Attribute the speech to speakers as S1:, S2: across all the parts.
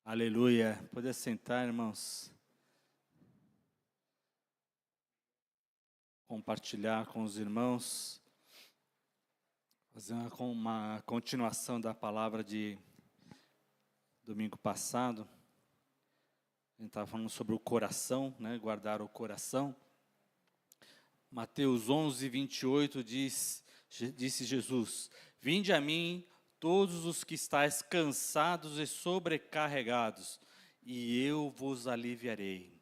S1: Aleluia. Pode sentar, irmãos. Compartilhar com os irmãos. Fazer uma continuação da palavra de domingo passado. A gente estava falando sobre o coração, né? Guardar o coração. Mateus 11, 28 disse Jesus: Vinde a mim, todos os que estáis cansados e sobrecarregados, e eu vos aliviarei.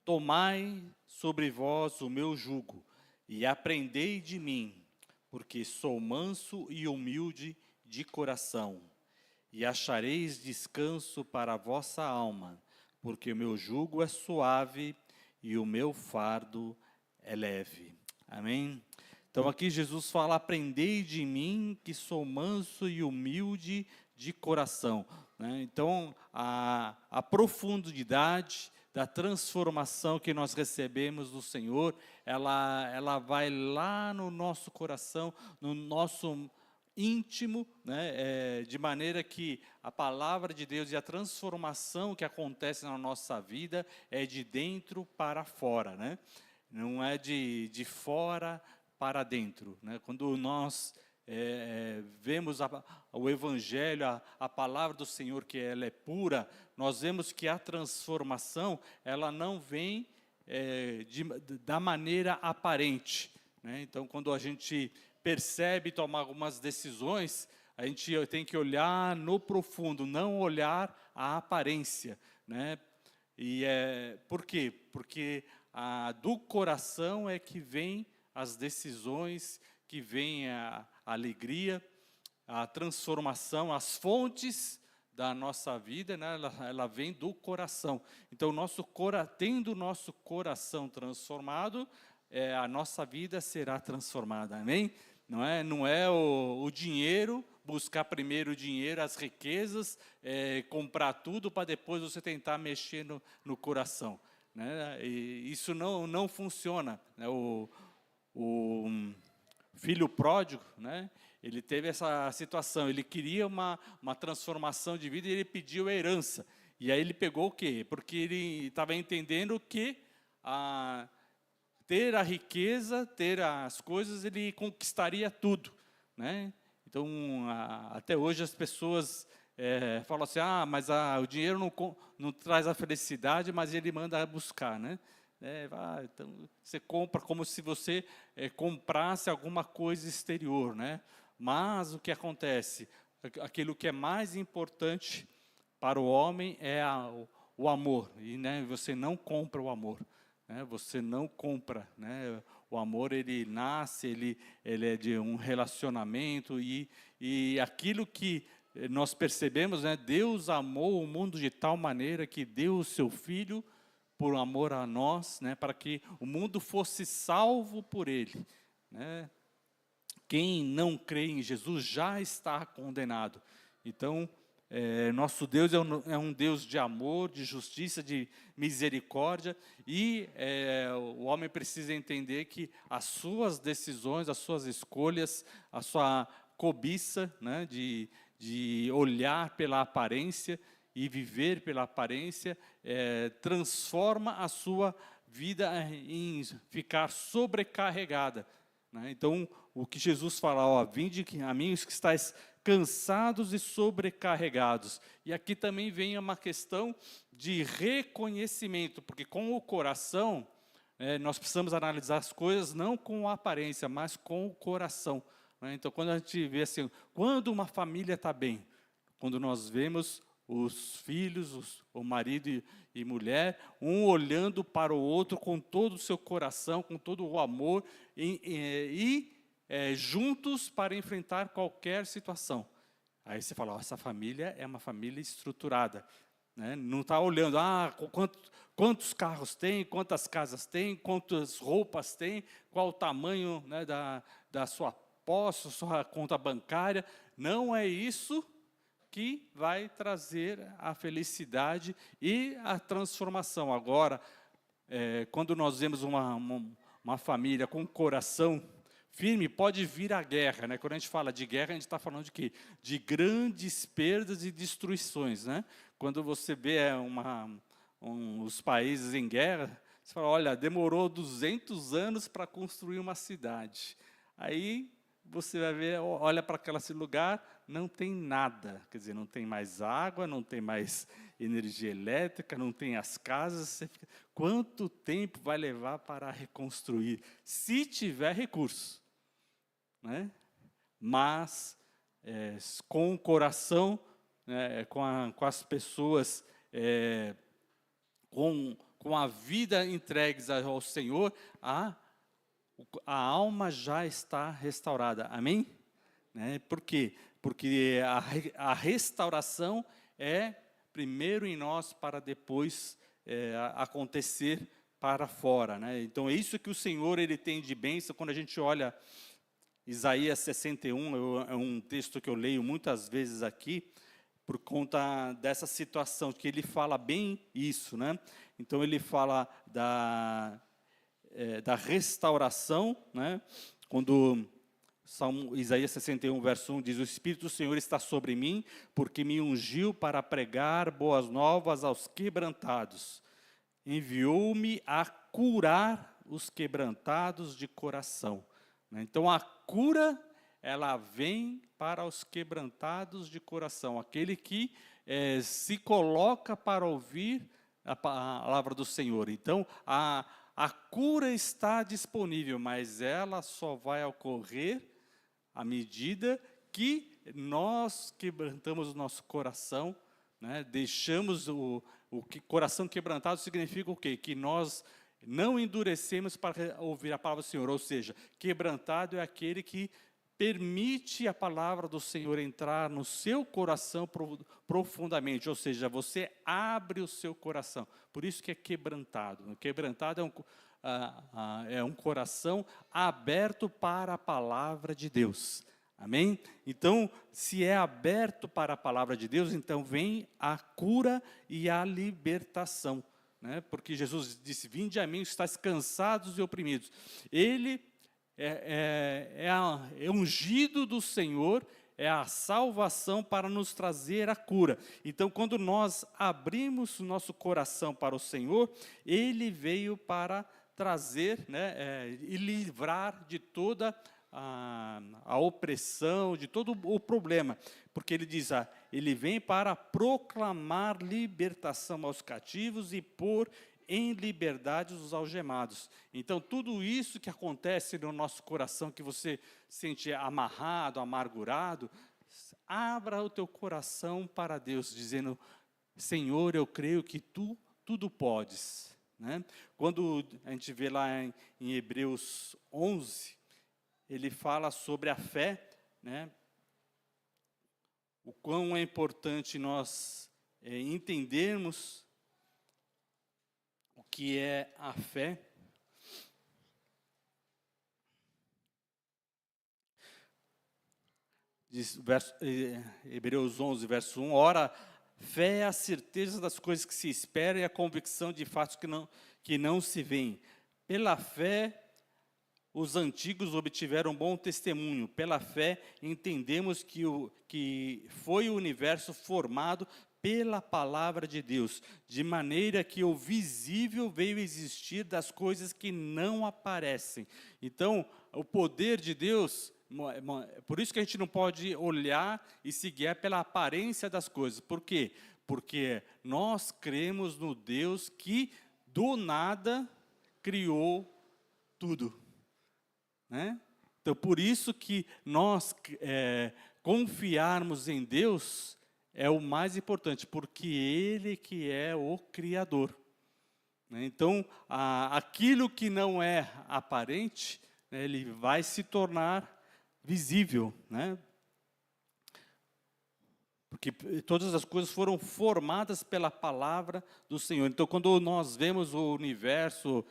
S1: Tomai sobre vós o meu jugo, e aprendei de mim, porque sou manso e humilde de coração, e achareis descanso para a vossa alma, porque o meu jugo é suave e o meu fardo é leve. Amém? Então aqui Jesus fala: aprendei de mim, que sou manso e humilde de coração. Né? Então a profundidade da transformação que nós recebemos do Senhor, ela vai lá no nosso coração, no nosso íntimo, né? De maneira que a palavra de Deus e a transformação que acontece na nossa vida é de dentro para fora, né? Não é de fora para dentro, né? Quando nós vemos o Evangelho, a palavra do Senhor, que ela é pura, nós vemos que a transformação, ela não vem da maneira aparente, né? Então, quando a gente percebe tomar algumas decisões, a gente tem que olhar no profundo, não olhar a aparência, né? E por quê? Porque do coração é que vem as decisões, que vem a alegria, a transformação, as fontes da nossa vida, né? Ela vem do coração. Então, tendo o nosso coração transformado, a nossa vida será transformada, amém? Não é o dinheiro, buscar primeiro o dinheiro, as riquezas, comprar tudo para depois você tentar mexer no coração, né? E isso não funciona, né? O filho pródigo, né? Ele teve essa situação, ele queria uma transformação de vida e ele pediu a herança. E aí ele pegou o quê? Porque ele estava entendendo que ter a riqueza, ter as coisas, ele conquistaria tudo, né? Então, até hoje as pessoas falam assim: mas o dinheiro não traz a felicidade, mas ele manda buscar, né? Então você compra como se você comprasse alguma coisa exterior, né? Mas o que acontece? Aquilo que é mais importante para o homem é o amor, e né, você não compra o amor, né? Você não compra, né? O amor, ele nasce, ele é de um relacionamento, e aquilo que nós percebemos, né? Deus amou o mundo de tal maneira que deu o seu Filho por amor a nós, né, para que o mundo fosse salvo por ele, né? Quem não crê em Jesus já está condenado. Então, nosso Deus é um Deus de amor, de justiça, de misericórdia, e o homem precisa entender que as suas decisões, as suas escolhas, a sua cobiça, né, de olhar pela aparência e viver pela aparência, transforma a sua vida em ficar sobrecarregada, né? Então, o que Jesus fala: vinde a mim os que estáis cansados e sobrecarregados. E aqui também vem uma questão de reconhecimento, porque com o coração, nós precisamos analisar as coisas não com a aparência, mas com o coração, né? Então, quando a gente vê assim, quando uma família está bem, quando nós vemos os filhos, o marido e mulher, um olhando para o outro com todo o seu coração, com todo o amor, juntos para enfrentar qualquer situação. Aí você fala: essa família é uma família estruturada, né? Não está olhando, quantos carros tem, quantas casas tem, quantas roupas tem, qual o tamanho, né, da sua posse, sua conta bancária. Não é isso que vai trazer a felicidade e a transformação. Agora, quando nós vemos uma família com coração firme, pode vir a guerra, né? Quando a gente fala de guerra, a gente está falando de quê? De grandes perdas e destruições, né? Quando você vê os países em guerra, você fala, olha, demorou 200 anos para construir uma cidade. Aí você vai ver, olha para aquele lugar, não tem nada. Quer dizer, não tem mais água, não tem mais energia elétrica, não tem as casas. Você fica, quanto tempo vai levar para reconstruir? Se tiver recurso, né? Mas com o coração, né, com as pessoas, com a vida entregues ao Senhor, a alma já está restaurada. Amém? Né? Por quê? Porque a restauração é primeiro em nós para depois acontecer para fora. Né? Então é isso que o Senhor ele tem de bênção. Quando a gente olha Isaías 61, é um texto que eu leio muitas vezes aqui, por conta dessa situação, que ele fala bem isso, né? Então ele fala da restauração, né? Quando Isaías 61, verso 1 diz, o Espírito do Senhor está sobre mim, porque me ungiu para pregar boas novas aos quebrantados. Enviou-me a curar os quebrantados de coração. Então, a cura, ela vem para os quebrantados de coração, aquele que se coloca para ouvir a palavra do Senhor. Então, a cura está disponível, mas ela só vai ocorrer à medida que nós quebrantamos o nosso coração, né? Deixamos coração quebrantado significa o quê? Que nós não endurecemos para ouvir a palavra do Senhor, ou seja, quebrantado é aquele que permite a palavra do Senhor entrar no seu coração profundamente, ou seja, você abre o seu coração, por isso que é quebrantado. Quebrantado é um coração aberto para a palavra de Deus, amém? Então, se é aberto para a palavra de Deus, então vem a cura e a libertação. Né? Porque Jesus disse, vinde a mim, estáis cansados e oprimidos. Ele é ungido do Senhor, é a salvação para nos trazer a cura. Então, quando nós abrimos o nosso coração para o Senhor, Ele veio para trazer, né, e livrar de toda a opressão, de todo o problema, porque ele diz, ele vem para proclamar libertação aos cativos e pôr em liberdade os algemados. Então, tudo isso que acontece no nosso coração, que você sente amarrado, amargurado, abra o teu coração para Deus, dizendo, Senhor, eu creio que Tu tudo podes. Né? Quando a gente vê lá em Hebreus 11, ele fala sobre a fé, né? O quão é importante nós entendermos o que é a fé. Diz, Hebreus 11, verso 1, ora, fé é a certeza das coisas que se esperam e a convicção de fatos que não se veem. Pela fé, os antigos obtiveram bom testemunho. Pela fé, entendemos que foi o universo formado pela palavra de Deus, de maneira que o visível veio existir das coisas que não aparecem. Então, o poder de Deus, por isso que a gente não pode olhar e se guiar pela aparência das coisas. Por quê? Porque nós cremos no Deus que do nada criou tudo. Né? Então, por isso que nós confiarmos em Deus é o mais importante, porque Ele que é o Criador. Né? Então, aquilo que não é aparente, né, ele vai se tornar visível. Né? Porque todas as coisas foram formadas pela palavra do Senhor. Então, quando nós vemos o universo,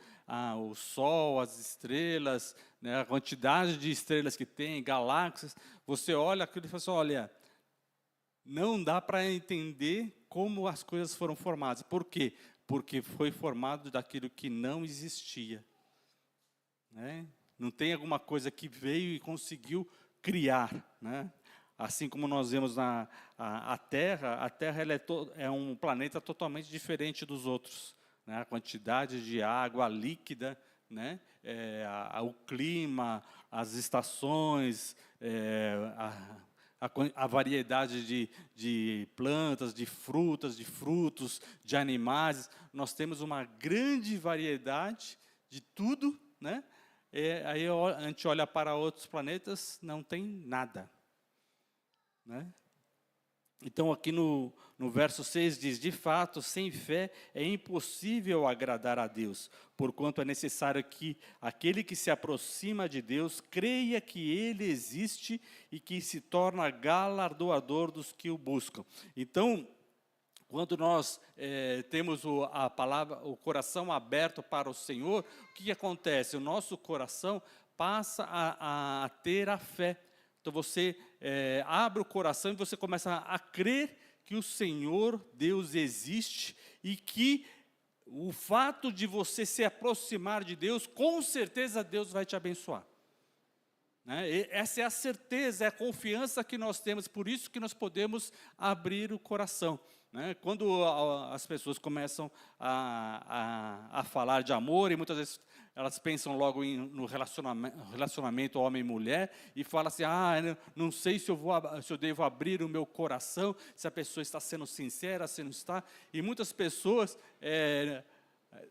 S1: o Sol, as estrelas, né, a quantidade de estrelas que tem, galáxias, você olha aquilo e fala assim, olha, não dá para entender como as coisas foram formadas. Por quê? Porque foi formado daquilo que não existia. Né? Não tem alguma coisa que veio e conseguiu criar, né? Assim como nós vemos a Terra ela é um planeta totalmente diferente dos outros, né? A quantidade de água líquida, né? O clima, as estações, a variedade de plantas, de frutas, de frutos, de animais. Nós temos uma grande variedade de tudo, né? Aí a gente olha para outros planetas, não tem nada, né? Então, aqui no verso 6 diz, de fato, sem fé é impossível agradar a Deus, porquanto é necessário que aquele que se aproxima de Deus creia que Ele existe e que se torna galardoador dos que o buscam. Então, quando nós temos a palavra, o coração aberto para o Senhor, o que acontece? O nosso coração passa a ter a fé. Então você abre o coração e você começa a crer que o Senhor, Deus existe e que o fato de você se aproximar de Deus, com certeza Deus vai te abençoar. Né? Essa é a certeza, é a confiança que nós temos, por isso que nós podemos abrir o coração. Né? Quando as pessoas começam a falar de amor, e muitas vezes elas pensam logo no relacionamento homem e mulher, e falam assim, não sei se eu devo abrir o meu coração, se a pessoa está sendo sincera, se não está. E muitas pessoas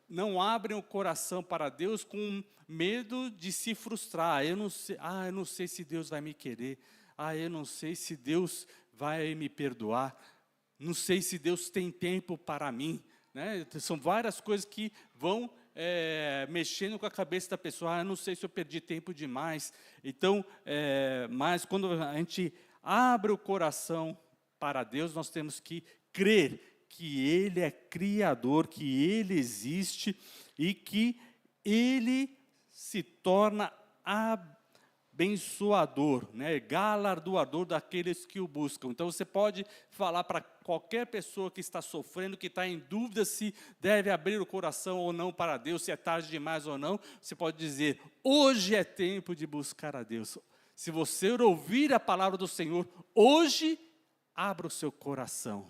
S1: não abrem o coração para Deus com medo de se frustrar. Eu não sei se Deus vai me querer. Eu não sei se Deus vai me perdoar. Não sei se Deus tem tempo para mim. Né? São várias coisas que vão mexendo com a cabeça da pessoa. Eu não sei se eu perdi tempo demais. Então, mas quando a gente abre o coração para Deus, nós temos que crer que Ele é Criador, que Ele existe e que Ele se torna abençoador, né? Galardoador daqueles que o buscam. Então você pode falar para qualquer pessoa que está sofrendo, que está em dúvida se deve abrir o coração ou não para Deus, se é tarde demais ou não, você pode dizer, hoje é tempo de buscar a Deus. Se você ouvir a palavra do Senhor, hoje, abra o seu coração.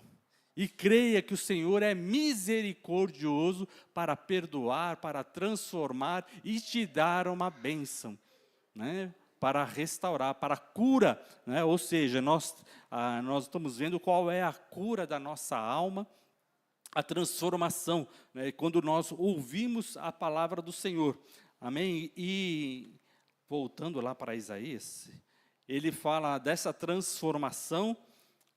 S1: E creia que o Senhor é misericordioso para perdoar, para transformar e te dar uma bênção, né? Para restaurar, para a cura, né? Ou seja, nós estamos vendo qual é a cura da nossa alma, a transformação, né? Quando nós ouvimos a palavra do Senhor. Amém? E voltando lá para Isaías, ele fala dessa transformação,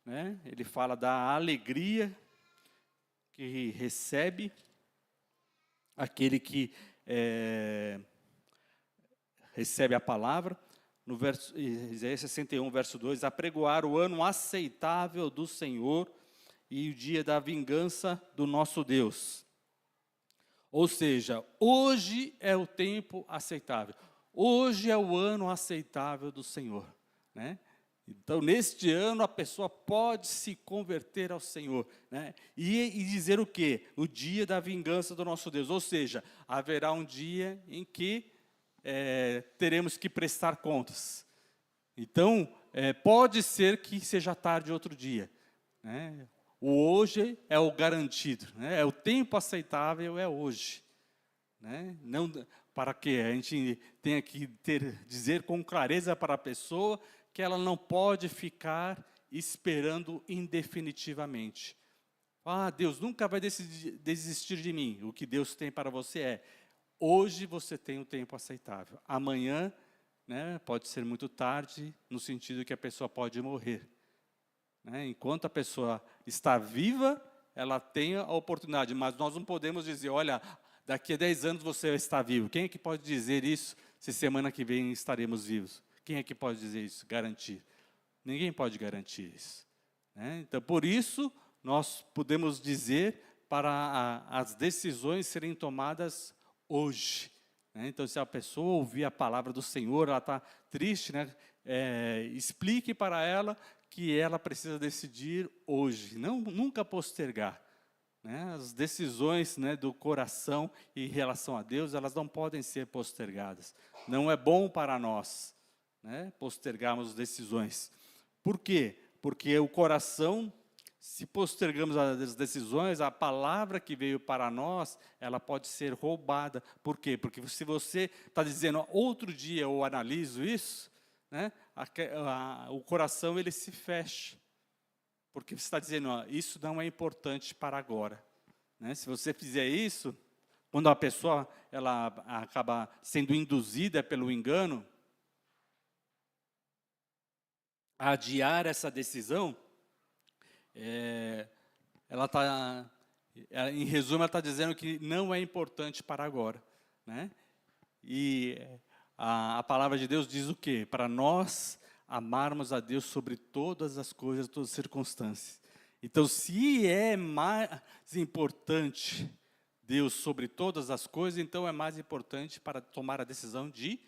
S1: né? Ele fala da alegria que recebe aquele que recebe a palavra. No verso, Isaías 61, verso 2, apregoar o ano aceitável do Senhor e o dia da vingança do nosso Deus. Ou seja, hoje é o tempo aceitável. Hoje é o ano aceitável do Senhor, né? Então, neste ano, a pessoa pode se converter ao Senhor, né? E dizer o quê? O dia da vingança do nosso Deus. Ou seja, haverá um dia em que teremos que prestar contas. Então, pode ser que seja tarde outro dia, né? O hoje é o garantido, né? É o tempo aceitável, é hoje, né? Não, para que a gente tenha que dizer com clareza para a pessoa que ela não pode ficar esperando indefinitivamente. Deus nunca vai desistir de mim. O que Deus tem para você é, hoje você tem um tempo aceitável. Amanhã, né, pode ser muito tarde, no sentido que a pessoa pode morrer. Né? Enquanto a pessoa está viva, ela tem a oportunidade, mas nós não podemos dizer, olha, daqui a 10 anos você está vivo. Quem é que pode dizer isso, se semana que vem estaremos vivos? Quem é que pode dizer isso, garantir? Ninguém pode garantir isso, né? Então, por isso, nós podemos dizer para as decisões serem tomadas hoje, né? Então, se a pessoa ouvir a palavra do Senhor, ela está triste, né? Explique para ela que ela precisa decidir hoje, nunca postergar. né? As decisões, né, do coração em relação a Deus, elas não podem ser postergadas. Não é bom para nós, né, postergarmos decisões. Por quê? Porque o coração, se postergamos as decisões, a palavra que veio para nós, ela pode ser roubada. Por quê? Porque se você está dizendo, outro dia eu analiso isso, né, o coração ele se fecha. Porque você está dizendo, ó, isso não é importante para agora. Né? Se você fizer isso, quando a pessoa ela acaba sendo induzida pelo engano, a adiar essa decisão, ela está, em resumo, ela está dizendo que não é importante para agora. Né? E a palavra de Deus diz o quê? Para nós amarmos a Deus sobre todas as coisas, todas as circunstâncias. Então, se é mais importante Deus sobre todas as coisas, então é mais importante para tomar a decisão de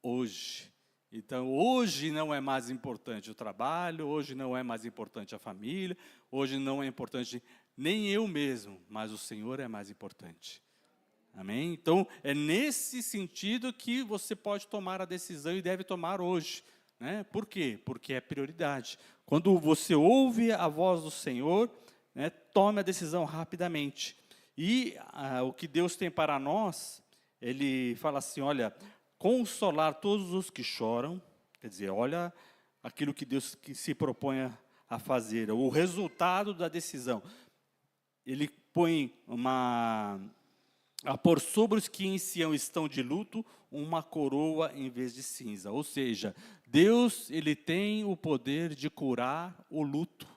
S1: hoje. Então, hoje não é mais importante o trabalho, hoje não é mais importante a família, hoje não é importante nem eu mesmo, mas o Senhor é mais importante. Amém? Então, é nesse sentido que você pode tomar a decisão e deve tomar hoje. Né? Por quê? Porque é prioridade. Quando você ouve a voz do Senhor, né, tome a decisão rapidamente. E o que Deus tem para nós, Ele fala assim, olha, consolar todos os que choram, quer dizer, olha aquilo que Deus se propõe a fazer, o resultado da decisão. Ele põe a pôr sobre os que em Sião estão de luto, uma coroa em vez de cinza. Ou seja, Deus ele tem o poder de curar o luto,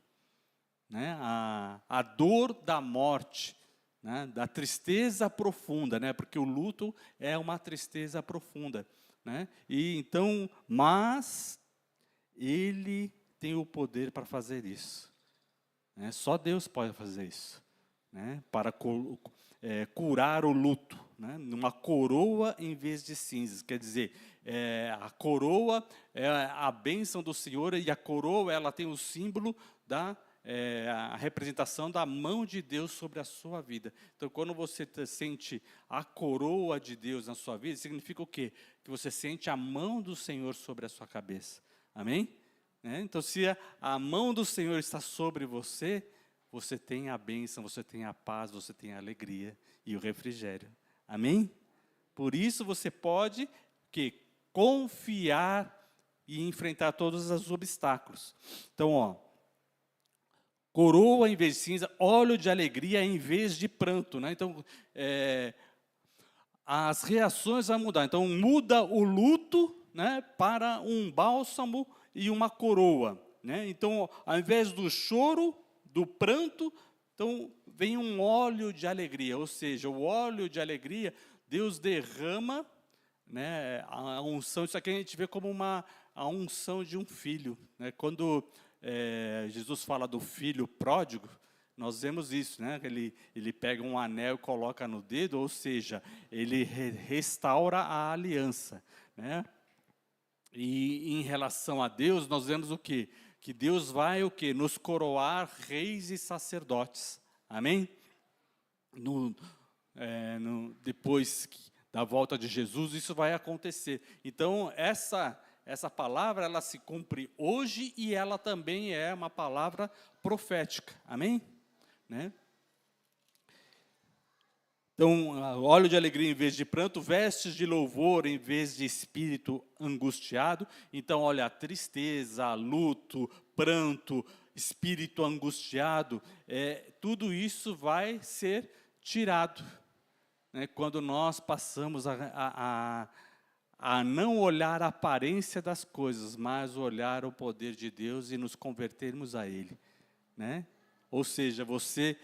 S1: né? A dor da morte, né? Da tristeza profunda, né? Porque o luto é uma tristeza profunda. Né? E então, mas Ele tem o poder para fazer isso. Né? Só Deus pode fazer isso. Né? Para curar o luto, né? Numa coroa em vez de cinzas, quer dizer, a coroa é a bênção do Senhor e a coroa ela tem o símbolo a representação da mão de Deus sobre a sua vida. Então, quando você sente a coroa de Deus na sua vida, significa o quê? Que você sente a mão do Senhor sobre a sua cabeça. Amém? Então, se a mão do Senhor está sobre você, você tem a bênção, você tem a paz, você tem a alegria e o refrigério. Amém? Por isso você pode confiar e enfrentar todos os obstáculos. Então, coroa em vez de cinza, óleo de alegria em vez de pranto. Né? Então, as reações vão mudar. Então, muda o luto, né, para um bálsamo e uma coroa. Né? Então, ao invés do choro, do pranto, então vem um óleo de alegria, ou seja, o óleo de alegria, Deus derrama, né, a unção, isso aqui a gente vê como a unção de um filho. Né? Quando Jesus fala do filho pródigo, nós vemos isso, né? Ele pega um anel e coloca no dedo, ou seja, ele restaura a aliança. Né? E em relação a Deus, nós vemos o quê? Que Deus vai o quê? Nos coroar reis e sacerdotes. Amém? Depois da volta de Jesus, isso vai acontecer. Então, essa palavra, ela se cumpre hoje e ela também é uma palavra profética. Amém? Né? Então, óleo de alegria em vez de pranto, vestes de louvor em vez de espírito angustiado. Então, olha, a tristeza, luto, pranto, espírito angustiado, tudo isso vai ser tirado. Né? Quando nós passamos a não olhar a aparência das coisas, mas olhar o poder de Deus e nos convertermos a Ele. Né? Ou seja, você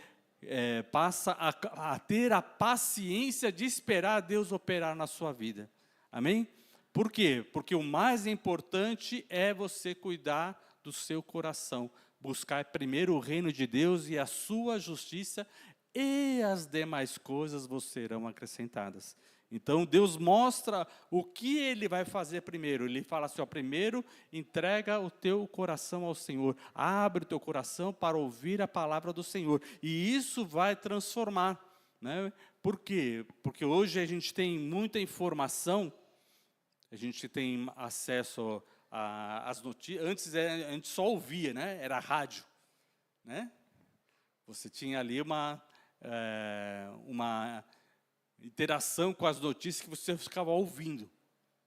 S1: passa a ter a paciência de esperar Deus operar na sua vida. Amém? Por quê? Porque o mais importante é você cuidar do seu coração. Buscar primeiro o reino de Deus e a sua justiça, e as demais coisas vos serão acrescentadas. Então, Deus mostra o que Ele vai fazer primeiro. Ele fala assim, ó, primeiro, entrega o teu coração ao Senhor. Abre o teu coração para ouvir a palavra do Senhor. E isso vai transformar. Né? Por quê? Porque hoje a gente tem muita informação, a gente tem acesso às notícias. Antes a gente só ouvia, né? Era rádio. Né? Você tinha ali uma interação com as notícias que você ficava ouvindo,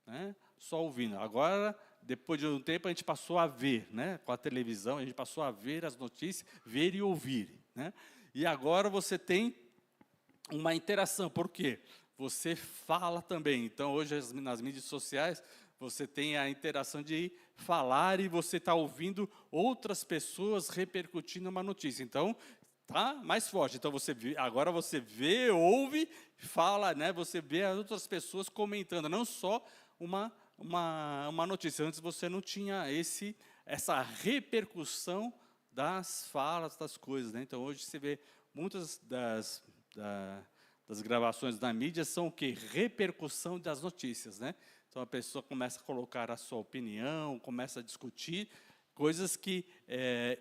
S1: né? Só ouvindo. Agora, depois de um tempo, a gente passou a ver, né? Com a televisão, a gente passou a ver as notícias, ver e ouvir, né? E agora você tem uma interação, por quê? Você fala também. Então, hoje, nas mídias sociais, você tem a interação de falar e você está ouvindo outras pessoas repercutindo uma notícia. Então, tá mais forte. Então, agora você vê, ouve, fala, né? Você vê as outras pessoas comentando, não só uma notícia. Antes você não tinha essa repercussão das falas, das coisas, né? Então, hoje você vê muitas das gravações da mídia são o quê? Repercussão das notícias, né? Então, a pessoa começa a colocar a sua opinião, começa a discutir coisas que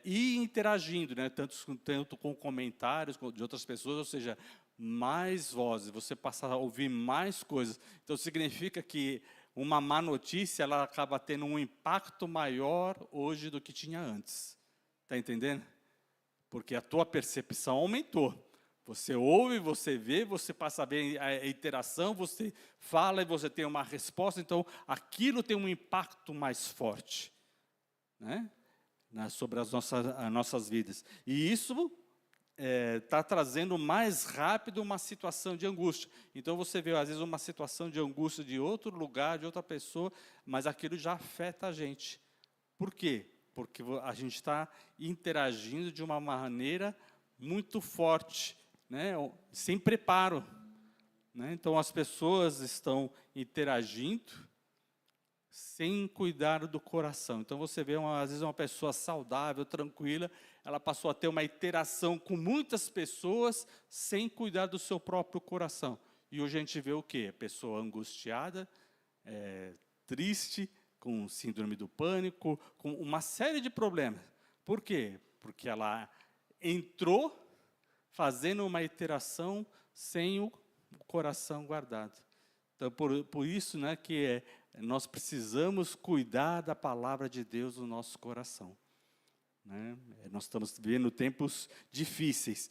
S1: e interagindo, né? tanto com comentários de outras pessoas, ou seja, mais vozes, você passa a ouvir mais coisas. Então, significa que uma má notícia, ela acaba tendo um impacto maior hoje do que tinha antes. Está entendendo? Porque a tua percepção aumentou. Você ouve, você vê, você passa a ver a interação, você fala e você tem uma resposta, então aquilo tem um impacto mais forte, né? Sobre as nossas vidas. E isso está trazendo mais rápido uma situação de angústia. Então você vê, às vezes, uma situação de angústia de outro lugar, de outra pessoa, mas aquilo já afeta a gente. Por quê? Porque a gente está interagindo de uma maneira muito forte, né? Sem preparo. Né? Então as pessoas estão interagindo sem cuidar do coração. Então você vê, às vezes, uma pessoa saudável, tranquila, ela passou a ter uma interação com muitas pessoas sem cuidar do seu próprio coração. E hoje a gente vê o quê? A pessoa angustiada, triste, com síndrome do pânico, com uma série de problemas. Por quê? Porque ela entrou fazendo uma interação sem o coração guardado. Então, por isso, né, que nós precisamos cuidar da palavra de Deus no nosso coração. Né? Nós estamos vivendo tempos difíceis.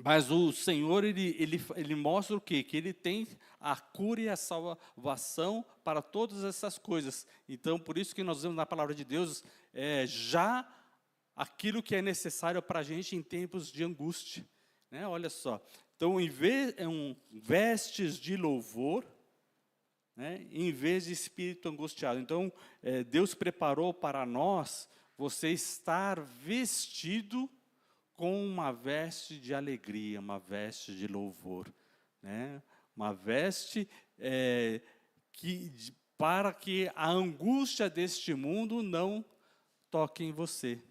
S1: Mas o Senhor, ele mostra o quê? Que Ele tem a cura e a salvação para todas essas coisas. Então, por isso que nós vemos na palavra de Deus já aquilo que é necessário para a gente em tempos de angústia. Né? Olha só. Então, vestes de louvor, né, em vez de espírito angustiado. Então, Deus preparou para nós você estar vestido com uma veste de alegria, uma veste de louvor. Né? Uma veste para que a angústia deste mundo não toque em você.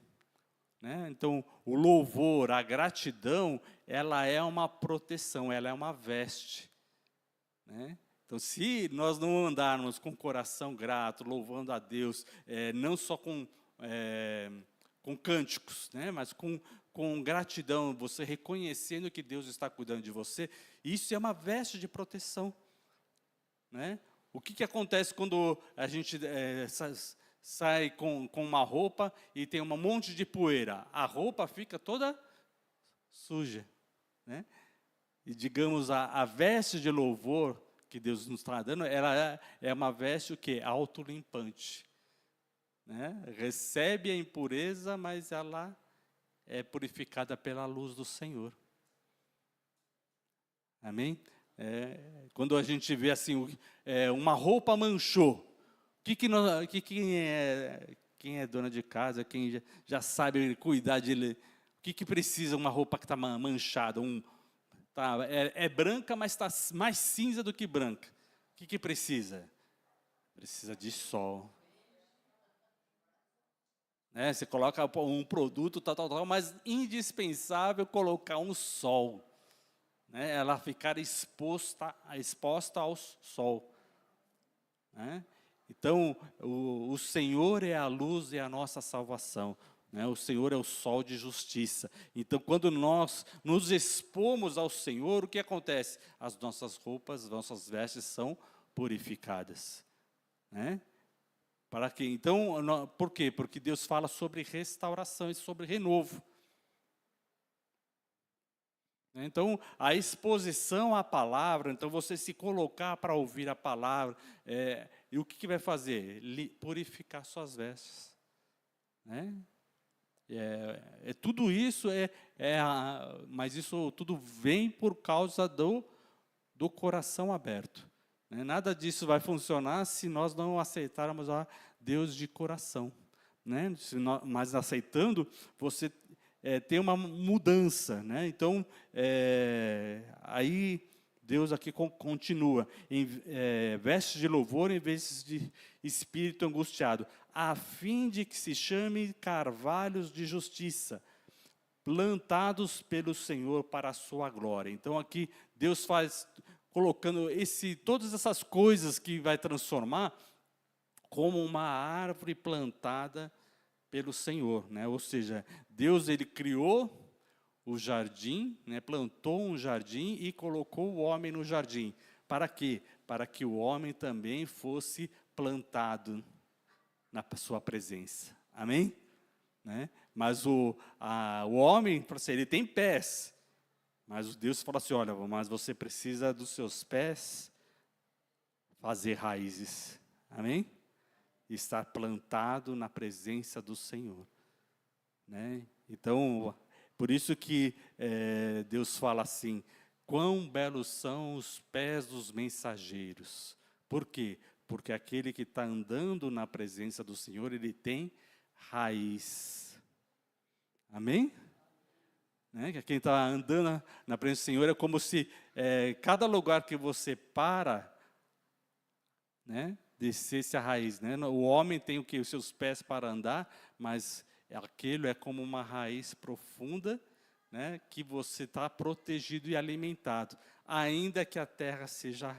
S1: Né? Então, o louvor, a gratidão, ela é uma proteção, ela é uma veste. Né? Então, se nós não andarmos com o coração grato, louvando a Deus, não só com cânticos, né? Mas com gratidão, você reconhecendo que Deus está cuidando de você, isso é uma veste de proteção. Né? O que acontece quando a gente sai com uma roupa e tem um monte de poeira? A roupa fica toda suja. Né? E digamos, a veste de louvor que Deus nos está dando, ela é uma veste o quê? Autolimpante. Né? Recebe a impureza, mas ela é purificada pela luz do Senhor. Amém? Quando a gente vê assim, uma roupa manchou, quem é dona de casa, quem já sabe cuidar de ele, o que precisa uma roupa que está manchada? É branca, mas está mais cinza do que branca. O que precisa? Precisa de sol. Né? Você coloca um produto, tal, mas indispensável colocar um sol. né, ela ficar exposta ao sol. Né? Então, o Senhor é a luz e a nossa salvação. Né? O Senhor é o sol de justiça. Então, quando nós nos expomos ao Senhor, o que acontece? As nossas roupas, as nossas vestes são purificadas. Né? Então, por quê? Porque Deus fala sobre restauração e sobre renovo. Então, a exposição à palavra, então você se colocar para ouvir a palavra, e o que vai fazer? Purificar suas vestes. Né? Tudo isso mas isso tudo vem por causa do coração aberto. Né? Nada disso vai funcionar se nós não aceitarmos a Deus de coração. Né? Mas aceitando, você tem uma mudança. Né? Então, aí Deus aqui continua, vestes de louvor em vez de espírito angustiado, a fim de que se chame carvalhos de justiça, plantados pelo Senhor para a sua glória. Então aqui Deus faz, colocando todas essas coisas que vai transformar, como uma árvore plantada pelo Senhor. Né? Ou seja, Deus ele criou o jardim, né, plantou um jardim e colocou o homem no jardim. Para quê? Para que o homem também fosse plantado na sua presença. Amém? Né? Mas o homem, ele tem pés. Mas Deus fala assim, olha, mas você precisa dos seus pés fazer raízes. Amém? E estar plantado na presença do Senhor. Né? Então, por isso que Deus fala assim, quão belos são os pés dos mensageiros. Por quê? Porque aquele que está andando na presença do Senhor, ele tem raiz. Amém? Né? Quem está andando na presença do Senhor é como se cada lugar que você para, né, descesse a raiz. Né? O homem tem o quê? Os seus pés para andar, mas aquilo é como uma raiz profunda, né, que você está protegido e alimentado, ainda que a terra seja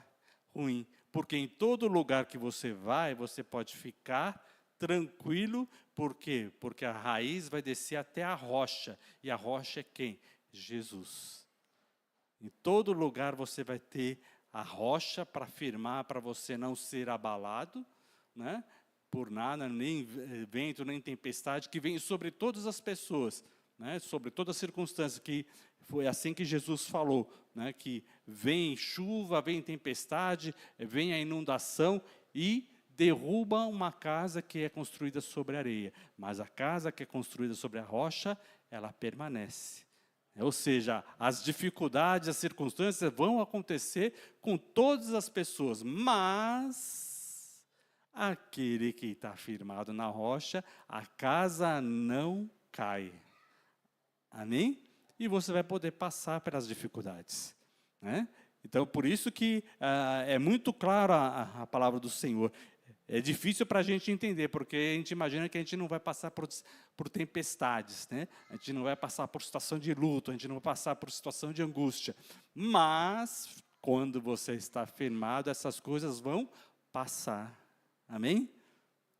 S1: ruim. Porque em todo lugar que você vai, você pode ficar tranquilo. Por quê? Porque a raiz vai descer até a rocha. E a rocha é quem? Jesus. Em todo lugar você vai ter a rocha para firmar, para você não ser abalado, né? Por nada, nem vento, nem tempestade, que vem sobre todas as pessoas, né? Sobre toda circunstância, que foi assim que Jesus falou, né? Que vem chuva, vem tempestade, vem a inundação e derruba uma casa que é construída sobre areia. Mas a casa que é construída sobre a rocha, ela permanece. Ou seja, as dificuldades, as circunstâncias vão acontecer com todas as pessoas, mas aquele que está firmado na rocha, a casa não cai. Amém? E você vai poder passar pelas dificuldades. Né? Então, por isso que é muito clara a palavra do Senhor. É difícil para a gente entender, porque a gente imagina que a gente não vai passar por tempestades, né? A gente não vai passar por situação de luto, a gente não vai passar por situação de angústia. Mas, quando você está firmado, essas coisas vão passar. Amém?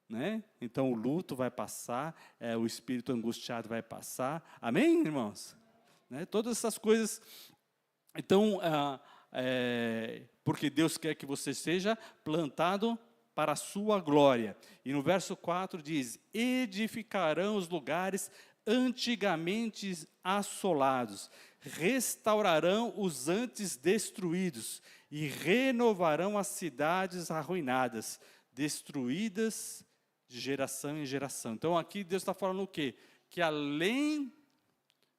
S1: Né? Então, o luto vai passar, o espírito angustiado vai passar. Amém, irmãos? Né? Todas essas coisas. Então, porque Deus quer que você seja plantado para a sua glória. E no verso 4 diz, edificarão os lugares antigamente assolados, restaurarão os antes destruídos, e renovarão as cidades arruinadas, destruídas de geração em geração. Então aqui Deus está falando o quê? Que além,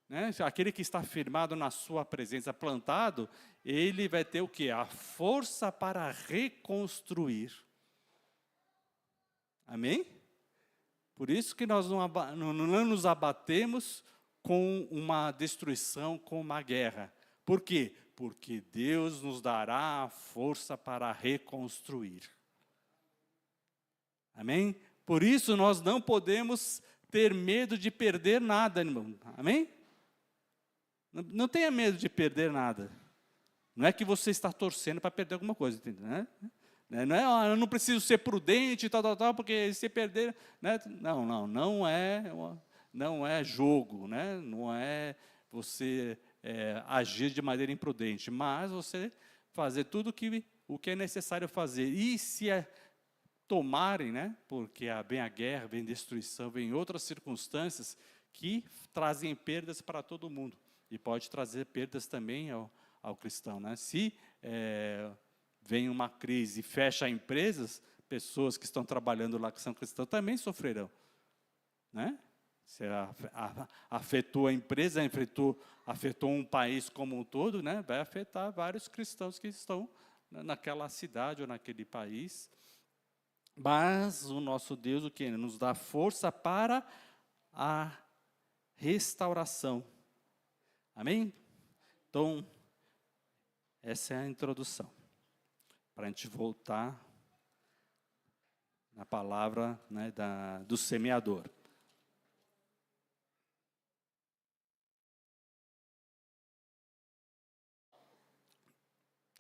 S1: né, aquele que está firmado na sua presença, plantado, ele vai ter o quê? A força para reconstruir. Amém? Por isso que nós não nos abatemos com uma destruição, com uma guerra. Por quê? Porque Deus nos dará a força para reconstruir. Amém? Por isso nós não podemos ter medo de perder nada, irmão. Amém? Não tenha medo de perder nada. Não é que você está torcendo para perder alguma coisa, entendeu? Não é, eu não preciso ser prudente, tal, porque se perder, né? Não é jogo, né? Não é você agir de maneira imprudente, mas você fazer tudo o que é necessário fazer. E se tomarem, né? Porque vem a guerra, vem destruição, vem outras circunstâncias que trazem perdas para todo mundo. E pode trazer perdas também ao cristão, né? Se vem uma crise e fecha empresas, pessoas que estão trabalhando lá que são cristãos também sofrerão, né? Se afetou a empresa, afetou um país como um todo, né? Vai afetar vários cristãos que estão naquela cidade ou naquele país. Mas o nosso Deus, o que? Nos dá força para a restauração. Amém? Então, essa é a introdução. Para a gente voltar na palavra, né, do semeador.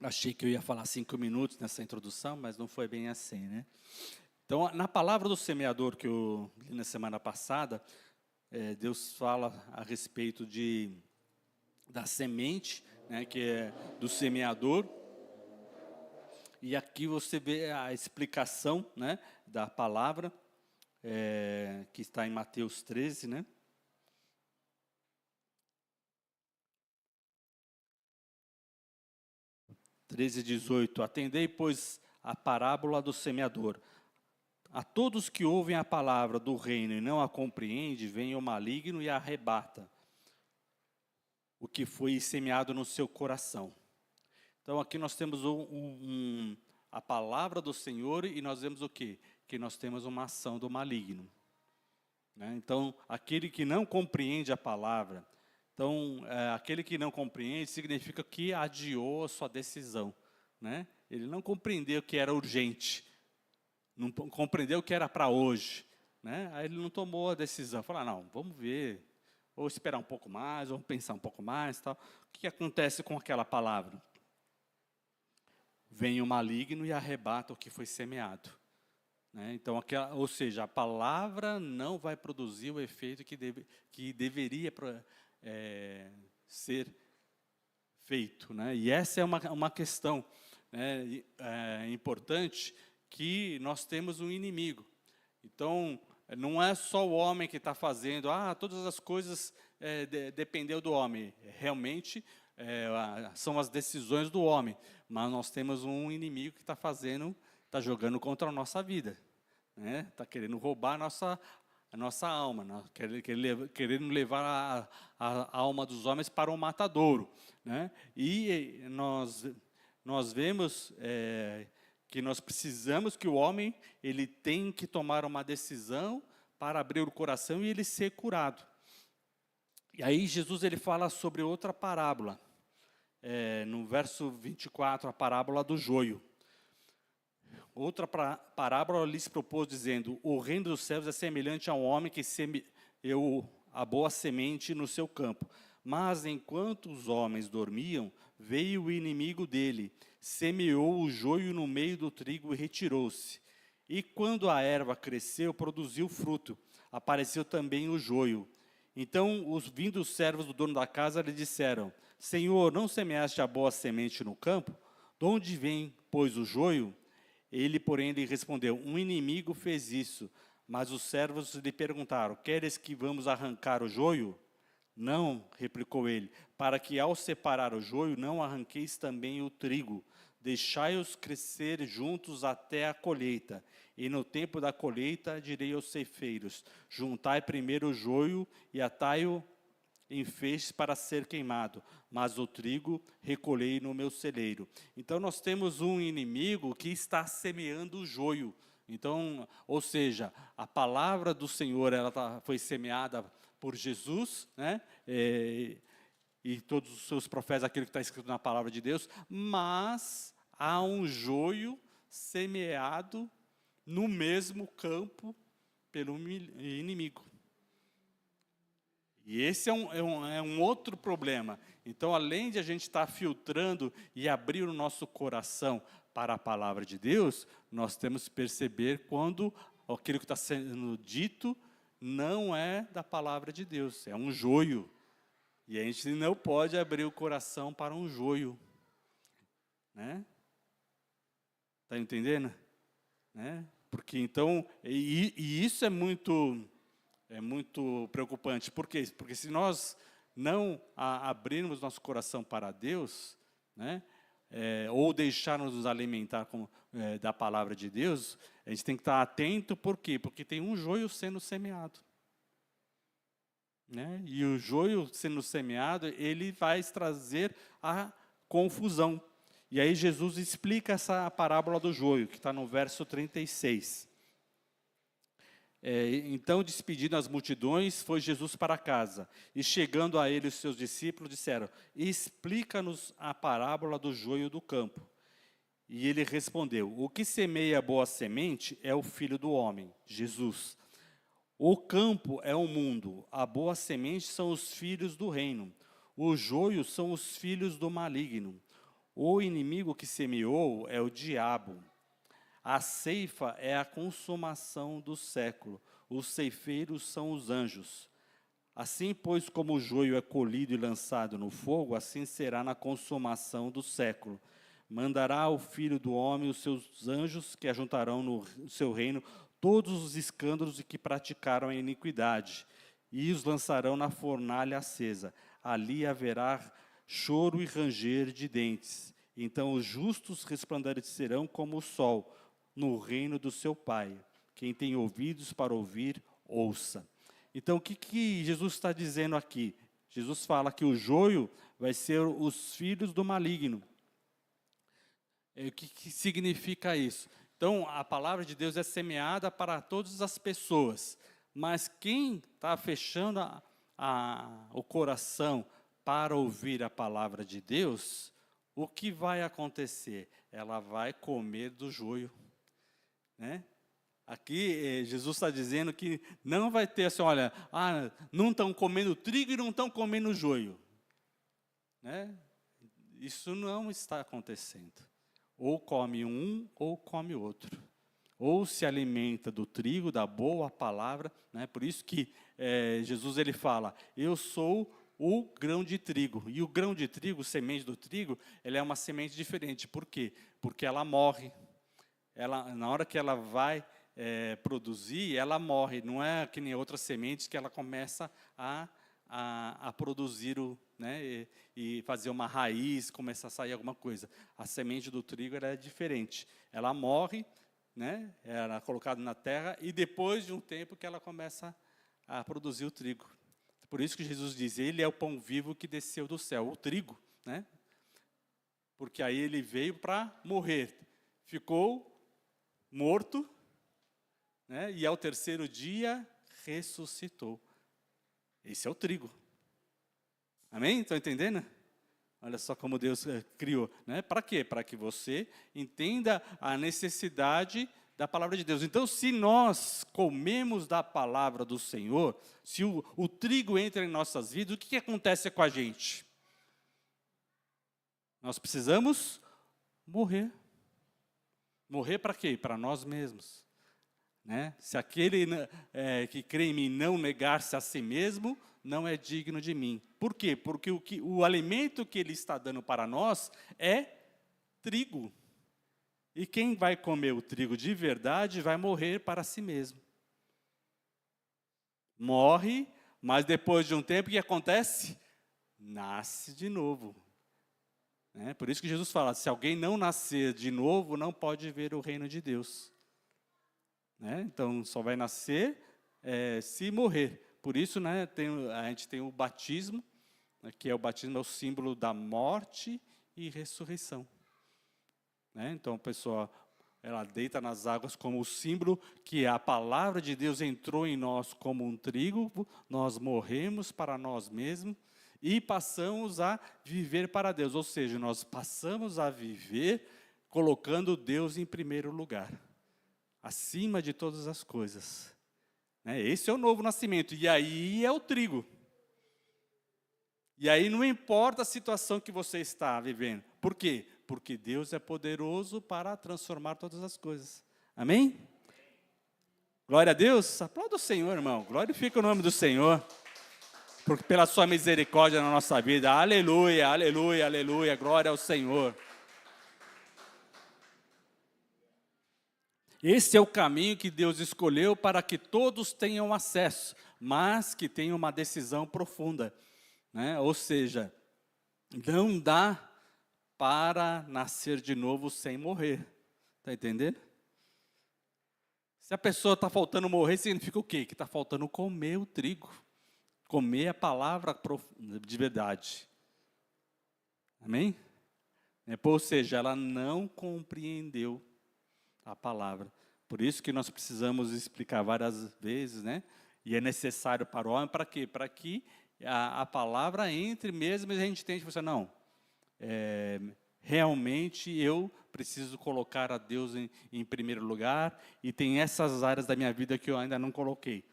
S1: Achei que eu ia falar 5 minutos nessa introdução, mas não foi bem assim, né? Então, na palavra do semeador que eu li na semana passada, Deus fala a respeito da semente, né, que é do semeador. E aqui você vê a explicação, né, da palavra, que está em Mateus 13, né? (13, 18). Atendei, pois, a parábola do semeador. A todos que ouvem a palavra do reino e não a compreendem, vem o maligno e a arrebata o que foi semeado no seu coração. Então, aqui nós temos a palavra do Senhor e nós vemos o quê? Que nós temos uma ação do maligno, né? Então, aquele que não compreende a palavra, aquele que não compreende significa que adiou a sua decisão, né? Ele não compreendeu que era urgente, não compreendeu que era para hoje, né? Aí ele não tomou a decisão, falou, não, vamos ver, ou esperar um pouco mais, ou pensar um pouco mais, tal. O que acontece com aquela palavra? Vem o maligno e arrebata o que foi semeado, né? Então, ou seja, a palavra não vai produzir o efeito que deveria ser feito, né? E essa é uma questão, né, importante, que nós temos um inimigo. Então, não é só o homem que está fazendo, todas as coisas dependeu do homem. Realmente, são as decisões do homem, mas nós temos um inimigo que está jogando contra a nossa vida, né? Está querendo roubar a nossa alma, querendo levar a alma dos homens para o matadouro, né? E nós vemos que nós precisamos que o homem ele tem que tomar uma decisão para abrir o coração e ele ser curado. E aí Jesus ele fala sobre outra parábola, no verso 24, a parábola do joio. Outra parábola lhes propôs, dizendo, o reino dos céus é semelhante a um homem que semeou a boa semente no seu campo. Mas enquanto os homens dormiam, veio o inimigo dele, semeou o joio no meio do trigo e retirou-se. E quando a erva cresceu, produziu fruto, apareceu também o joio. Então, vindo os servos do dono da casa lhe disseram, Senhor, não semeaste a boa semente no campo? De onde vem, pois, o joio? Ele, porém, lhe respondeu, um inimigo fez isso. Mas os servos lhe perguntaram, queres que vamos arrancar o joio? Não, replicou ele, para que ao separar o joio, não arranqueis também o trigo. Deixai-os crescer juntos até a colheita. E no tempo da colheita, direi aos ceifeiros, juntai primeiro o joio e atai-o em feixes para ser queimado, mas o trigo recolhei no meu celeiro. Então, nós temos um inimigo que está semeando o joio. Então, ou seja, a palavra do Senhor foi semeada por Jesus, né? E todos os seus profetas, aquilo que está escrito na palavra de Deus, mas há um joio semeado no mesmo campo pelo inimigo. E esse é um outro problema. Então, além de a gente estar filtrando e abrir o nosso coração para a palavra de Deus, nós temos que perceber quando aquilo que está sendo dito não é da palavra de Deus, é um joio. E a gente não pode abrir o coração para um joio. Né? Está entendendo? Né? Porque então, e isso é muito preocupante. Por quê? Porque se nós não abrirmos nosso coração para Deus, né, ou deixarmos nos alimentar da palavra de Deus, a gente tem que estar atento. Por quê? Porque tem um joio sendo semeado. Né? E o joio sendo semeado, ele vai trazer a confusão. E aí Jesus explica essa parábola do joio, que está no verso 36. Então, despedindo as multidões, foi Jesus para casa. E chegando a ele, os seus discípulos disseram: explica-nos a parábola do joio do campo. E ele respondeu: o que semeia a boa semente é o Filho do homem, Jesus. O campo é o mundo, a boa semente são os filhos do reino. O joio são os filhos do maligno. O inimigo que semeou é o diabo. A ceifa é a consumação do século. Os ceifeiros são os anjos. Assim, pois, como o joio é colhido e lançado no fogo, assim será na consumação do século. Mandará ao Filho do homem os seus anjos, que ajuntarão no seu reino todos os escândalos e que praticaram a iniquidade, e os lançarão na fornalha acesa. Ali haverá choro e ranger de dentes. Então os justos resplandecerão como o sol no reino do seu Pai. Quem tem ouvidos para ouvir, ouça. Então o que Jesus está dizendo aqui? Jesus fala que o joio vai ser os filhos do maligno. O que significa isso? Então, a palavra de Deus é semeada para todas as pessoas, mas quem está fechando o coração para ouvir a palavra de Deus, o que vai acontecer? Ela vai comer do joio. Né? Aqui, Jesus está dizendo que não vai ter assim, olha, não estão comendo trigo e não estão comendo joio. Né? Isso não está acontecendo. Ou come um, ou come outro. Ou se alimenta do trigo, da boa palavra. Né? Por isso que Jesus ele fala, eu sou o grão de trigo. E o grão de trigo, semente do trigo, ela é uma semente diferente. Por quê? Porque ela morre. Na hora que ela vai produzir, ela morre. Não é que nem outras sementes que ela começa a produzir né, e fazer uma raiz, começar a sair alguma coisa. A semente do trigo ela é diferente. Ela morre, né, ela é colocada na terra, e depois de um tempo que ela começa a produzir o trigo. Por isso que Jesus diz, ele é o pão vivo que desceu do céu, o trigo. Né? Porque aí ele veio para morrer. Ficou morto, né, e ao terceiro dia ressuscitou. Esse é o trigo. Amém? Estão entendendo? Olha só como Deus criou. Né? Para quê? Para que você entenda a necessidade da palavra de Deus. Então, se nós comemos da palavra do Senhor, se o trigo entra em nossas vidas, o que acontece com a gente? Nós precisamos morrer. Morrer para quê? Para nós mesmos. Né? Se aquele que crê em mim não negar-se a si mesmo, não é digno de mim. Por quê? Porque o alimento que ele está dando para nós é trigo. E quem vai comer o trigo de verdade vai morrer para si mesmo. Morre, mas depois de um tempo o que acontece? Nasce de novo. Né? Por isso que Jesus fala, se alguém não nascer de novo, não pode ver o reino de Deus. Né? Então, só vai nascer se morrer. Por isso, né, a gente tem o batismo, né, que o batismo é o símbolo da morte e ressurreição. Né? Então, a pessoa ela deita nas águas como o símbolo que a palavra de Deus entrou em nós como um trigo, nós morremos para nós mesmos e passamos a viver para Deus. Ou seja, nós passamos a viver colocando Deus em primeiro lugar, acima de todas as coisas. Esse é o novo nascimento. E aí é o trigo. E aí não importa a situação que você está vivendo. Por quê? Porque Deus é poderoso para transformar todas as coisas. Amém? Glória a Deus. Aplauda o Senhor, irmão. Glorifica o nome do Senhor. Porque pela sua misericórdia na nossa vida. Aleluia, aleluia, aleluia. Glória ao Senhor. Esse é o caminho que Deus escolheu para que todos tenham acesso, mas que tenham uma decisão profunda, né? Ou seja, não dá para nascer de novo sem morrer. Está entendendo? Se a pessoa está faltando morrer, significa o quê? Que está faltando comer o trigo, comer a palavra de verdade. Amém? Ou seja, ela não compreendeu a palavra. Por isso que nós precisamos explicar várias vezes, né? E é necessário para o homem, para quê? Para que a palavra entre mesmo e a gente tente pensar, não, realmente eu preciso colocar a Deus em primeiro lugar e tem essas áreas da minha vida que eu ainda não coloquei.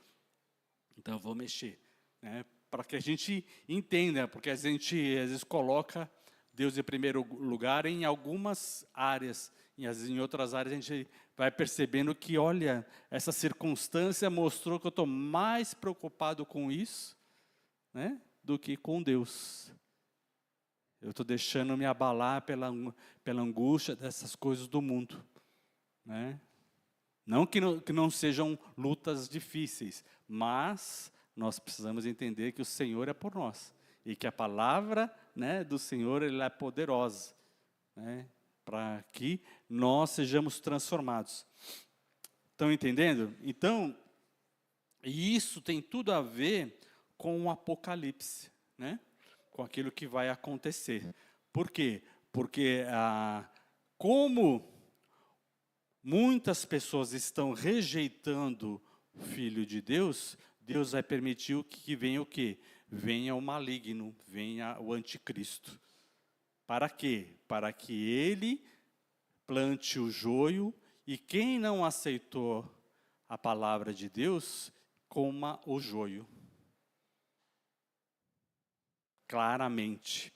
S1: Então eu vou mexer, né? Para que a gente entenda, porque a gente às vezes coloca Deus em primeiro lugar em algumas áreas, e às vezes em outras áreas a gente vai percebendo que, olha, essa circunstância mostrou que eu estou mais preocupado com isso, né, do que com Deus. Eu estou deixando me abalar pela angústia dessas coisas do mundo, né? Não que não sejam lutas difíceis, mas nós precisamos entender que o Senhor é por nós e que a palavra, né, do Senhor ela é poderosa, né, para que nós sejamos transformados. Estão entendendo? Então, isso tem tudo a ver com o Apocalipse, né? Com aquilo que vai acontecer. Por quê? Porque como muitas pessoas estão rejeitando o Filho de Deus, Deus vai permitir que venha o quê? Venha o maligno, venha o anticristo. Para quê? Para que ele plante o joio e quem não aceitou a palavra de Deus, coma o joio. Claramente.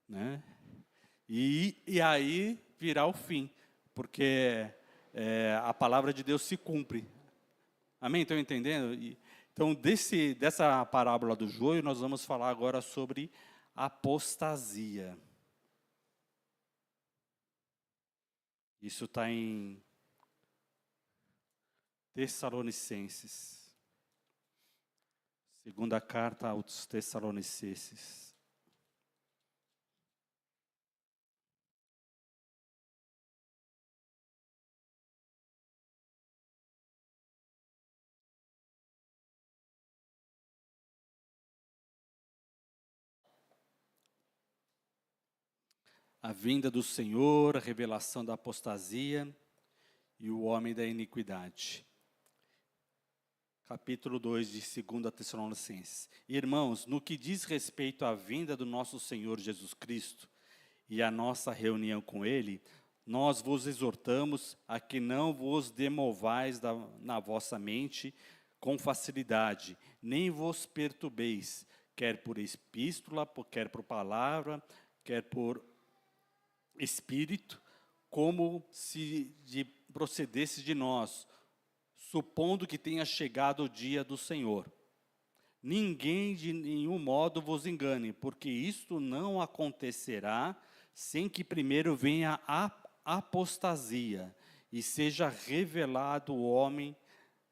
S1: Né? E aí virá o fim, porque a palavra de Deus se cumpre. Amém? Estão entendendo? Então, dessa parábola do joio, nós vamos falar agora sobre apostasia. Isso está em Tessalonicenses. Segunda carta aos Tessalonicenses. A vinda do Senhor, a revelação da apostasia e o homem da iniquidade. Capítulo 2 de 2 Tessalonicenses. Irmãos, no que diz respeito à vinda do nosso Senhor Jesus Cristo e à nossa reunião com Ele, nós vos exortamos a que não vos demovais na vossa mente com facilidade, nem vos perturbeis, quer por epístola, quer por palavra, quer por espírito, como se procedesse de nós, supondo que tenha chegado o dia do Senhor. Ninguém de nenhum modo vos engane, porque isto não acontecerá sem que primeiro venha a apostasia e seja revelado o homem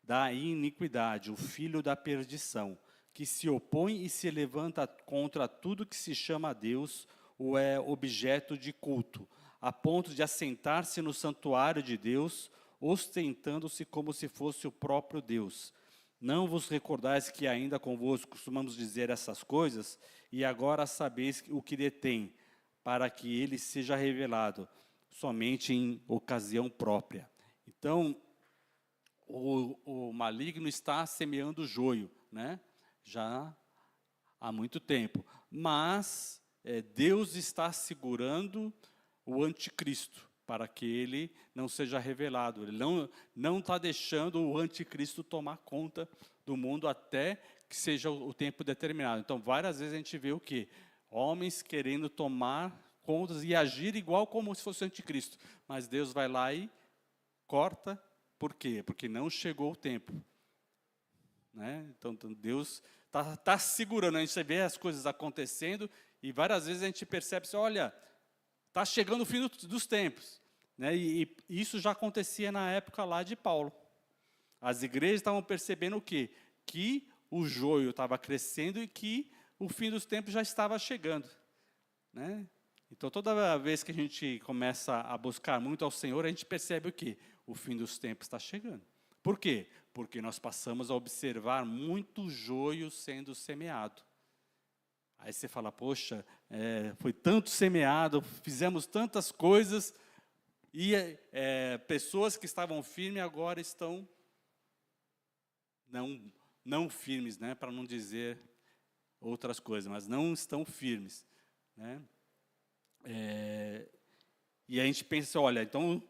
S1: da iniquidade, o filho da perdição, que se opõe e se levanta contra tudo que se chama Deus ou é objeto de culto, a ponto de assentar-se no santuário de Deus, ostentando-se como se fosse o próprio Deus. Não vos recordais que ainda convosco costumamos dizer essas coisas, e agora sabeis o que detém, para que ele seja revelado somente em ocasião própria. Então, o maligno está semeando joio, né? Já há muito tempo. Mas Deus está segurando o anticristo, para que ele não seja revelado. Ele não está deixando o anticristo tomar conta do mundo até que seja o tempo determinado. Então, várias vezes a gente vê o quê? Homens querendo tomar contas e agir igual como se fosse o anticristo. Mas Deus vai lá e corta. Por quê? Porque não chegou o tempo. Né? Então, Deus está segurando. A gente vê as coisas acontecendo e várias vezes a gente percebe assim, olha, está chegando o fim dos tempos. Né? E isso já acontecia na época lá de Paulo. As igrejas estavam percebendo o quê? Que o joio estava crescendo e que o fim dos tempos já estava chegando. Né? Então, toda vez que a gente começa a buscar muito ao Senhor, a gente percebe o quê? O fim dos tempos está chegando. Por quê? Porque nós passamos a observar muito joio sendo semeado. Aí você fala, poxa, foi tanto semeado, fizemos tantas coisas, e pessoas que estavam firmes agora estão não firmes, né, para não dizer outras coisas, mas não estão firmes. Né? E a gente pensa, olha, então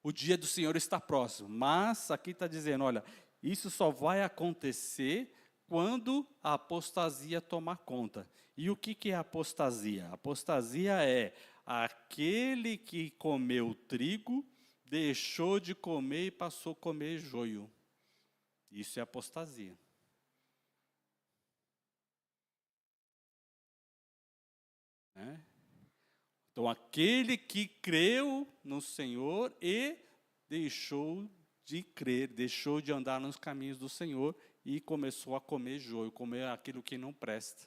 S1: o dia do Senhor está próximo, mas aqui está dizendo, olha, isso só vai acontecer quando a apostasia tomar conta. E o que é apostasia? Apostasia é aquele que comeu trigo, deixou de comer e passou a comer joio. Isso é apostasia. Né? Então, aquele que creu no Senhor e deixou de crer, deixou de andar nos caminhos do Senhor e começou a comer joio, comer aquilo que não presta.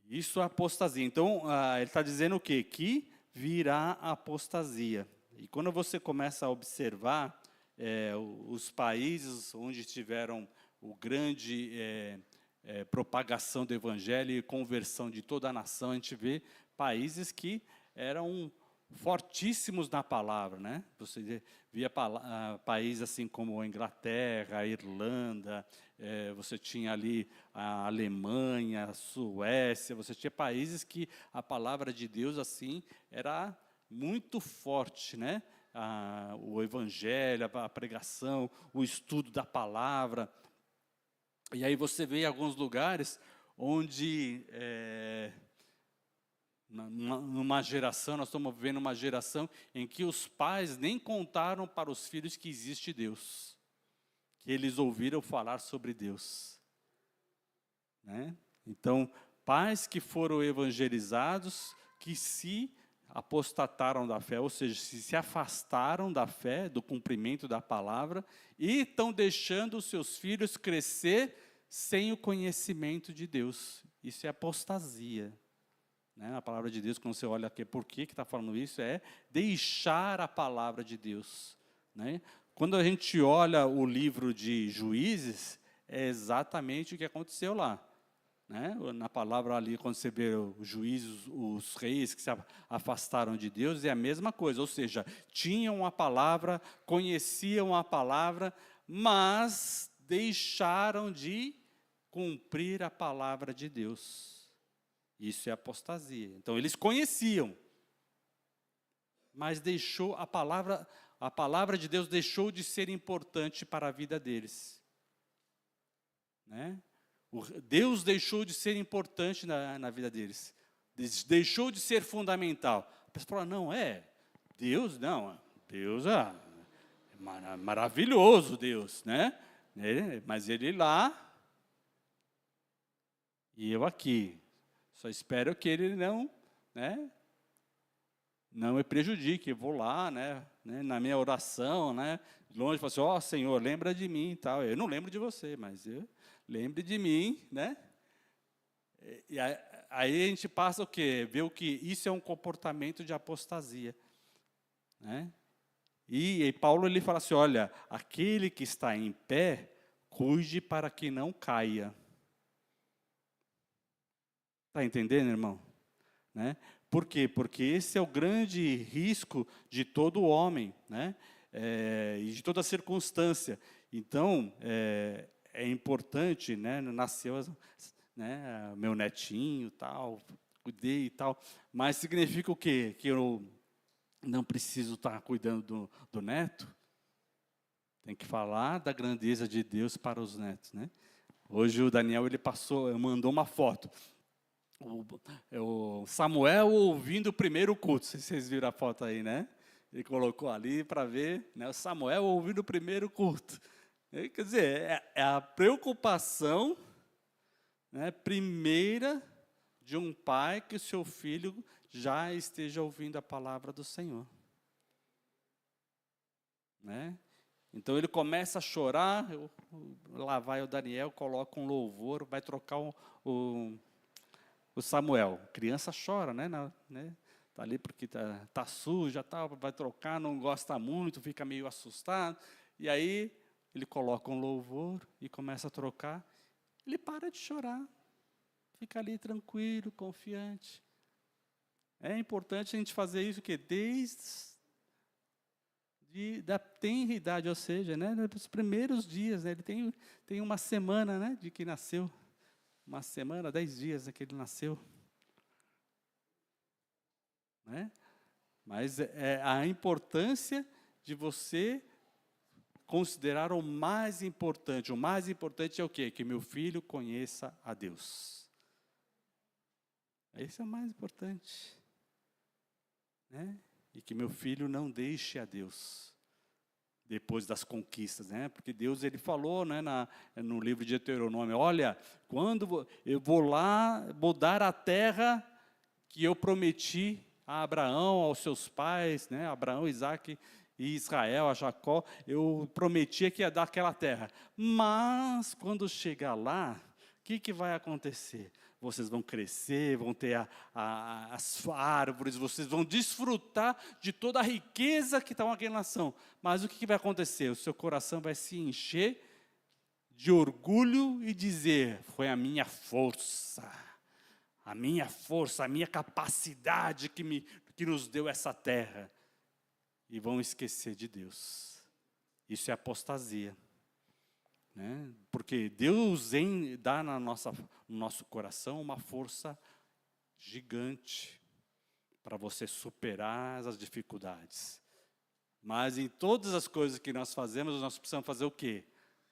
S1: Isso é apostasia. Então, ele está dizendo o quê? Que virá apostasia. E quando você começa a observar os países onde tiveram o grande propagação do evangelho e conversão de toda a nação, a gente vê países que eram fortíssimos na palavra, né? Você via países assim como a Inglaterra, a Irlanda, você tinha ali a Alemanha, a Suécia, você tinha países que a palavra de Deus assim era muito forte, né? O evangelho, a pregação, o estudo da palavra. E aí você vê alguns lugares onde numa geração, nós estamos vivendo uma geração em que os pais nem contaram para os filhos que existe Deus, que eles ouviram falar sobre Deus. Né? Então, pais que foram evangelizados, que se apostataram da fé, ou seja, se afastaram da fé, do cumprimento da palavra, e estão deixando os seus filhos crescer sem o conhecimento de Deus. Isso é apostasia. Né? A palavra de Deus, quando você olha aqui, por que está falando isso? É deixar a palavra de Deus. Né? Quando a gente olha o livro de Juízes, é exatamente o que aconteceu lá. Né? Na palavra ali, quando você vê os juízes, os reis que se afastaram de Deus, é a mesma coisa. Ou seja, tinham a palavra, conheciam a palavra, mas deixaram de cumprir a palavra de Deus. Isso é apostasia. Então, eles conheciam, mas deixou a palavra de Deus deixou de ser importante para a vida deles. Né? Deus deixou de ser importante na vida deles. Deixou de ser fundamental. A pessoa fala, não, Deus é maravilhoso, Deus, né? Mas ele lá e eu aqui. Só espero que ele não me prejudique. Eu vou lá, na minha oração, longe, falo assim, Senhor, lembra de mim e tal. Eu não lembro de você, mas lembre de mim, né? E aí a gente passa o quê? Vê o que isso é um comportamento de apostasia. Né? E Paulo ele fala assim, olha, aquele que está em pé, cuide para que não caia. Está entendendo, irmão? Né? Por quê? Porque esse é o grande risco de todo homem, né? E de toda circunstância. Então, é importante, né? Nasceu, meu netinho, tal, cuidei e tal, mas significa o quê? Que eu não preciso estar cuidando do neto? Tem que falar da grandeza de Deus para os netos, né? Hoje o Daniel, ele mandou uma foto. O Samuel ouvindo o primeiro culto. Não sei se vocês viram a foto aí, né? Ele colocou ali para ver, né, o Samuel ouvindo o primeiro culto. Quer dizer, é a preocupação, né, primeira de um pai que o seu filho já esteja ouvindo a palavra do Senhor. Né? Então ele começa a chorar, lá vai o Daniel, coloca um louvor, vai trocar o Samuel. Criança chora, né? Tá ali porque tá suja, tal, vai trocar, não gosta muito, fica meio assustado. E aí ele coloca um louvor e começa a trocar. Ele para de chorar, fica ali tranquilo, confiante. É importante a gente fazer isso que desde da tenridade, ou seja, né, nos primeiros dias, né, ele tem uma semana, né, de que nasceu, uma semana, 10 dias, né, que ele nasceu, né? Mas a importância de você considerar o mais importante. O mais importante é o quê? Que meu filho conheça a Deus. Esse é o mais importante, né? E que meu filho não deixe a Deus depois das conquistas, né? Porque Deus, ele falou, né, no livro de Deuteronômio, olha, quando eu vou dar a terra que eu prometi a Abraão, aos seus pais, né, Abraão, Isaac e Israel, a Jacó, eu prometia que ia dar aquela terra. Mas, quando chegar lá, o que vai acontecer? Vocês vão crescer, vão ter as árvores, vocês vão desfrutar de toda a riqueza que está naquela nação. Mas o que vai acontecer? O seu coração vai se encher de orgulho e dizer, foi a minha força, a minha capacidade que nos deu essa terra. E vão esquecer de Deus. Isso é apostasia. Né? Porque Deus dá no nosso coração uma força gigante para você superar as dificuldades. Mas em todas as coisas que nós fazemos, nós precisamos fazer o quê?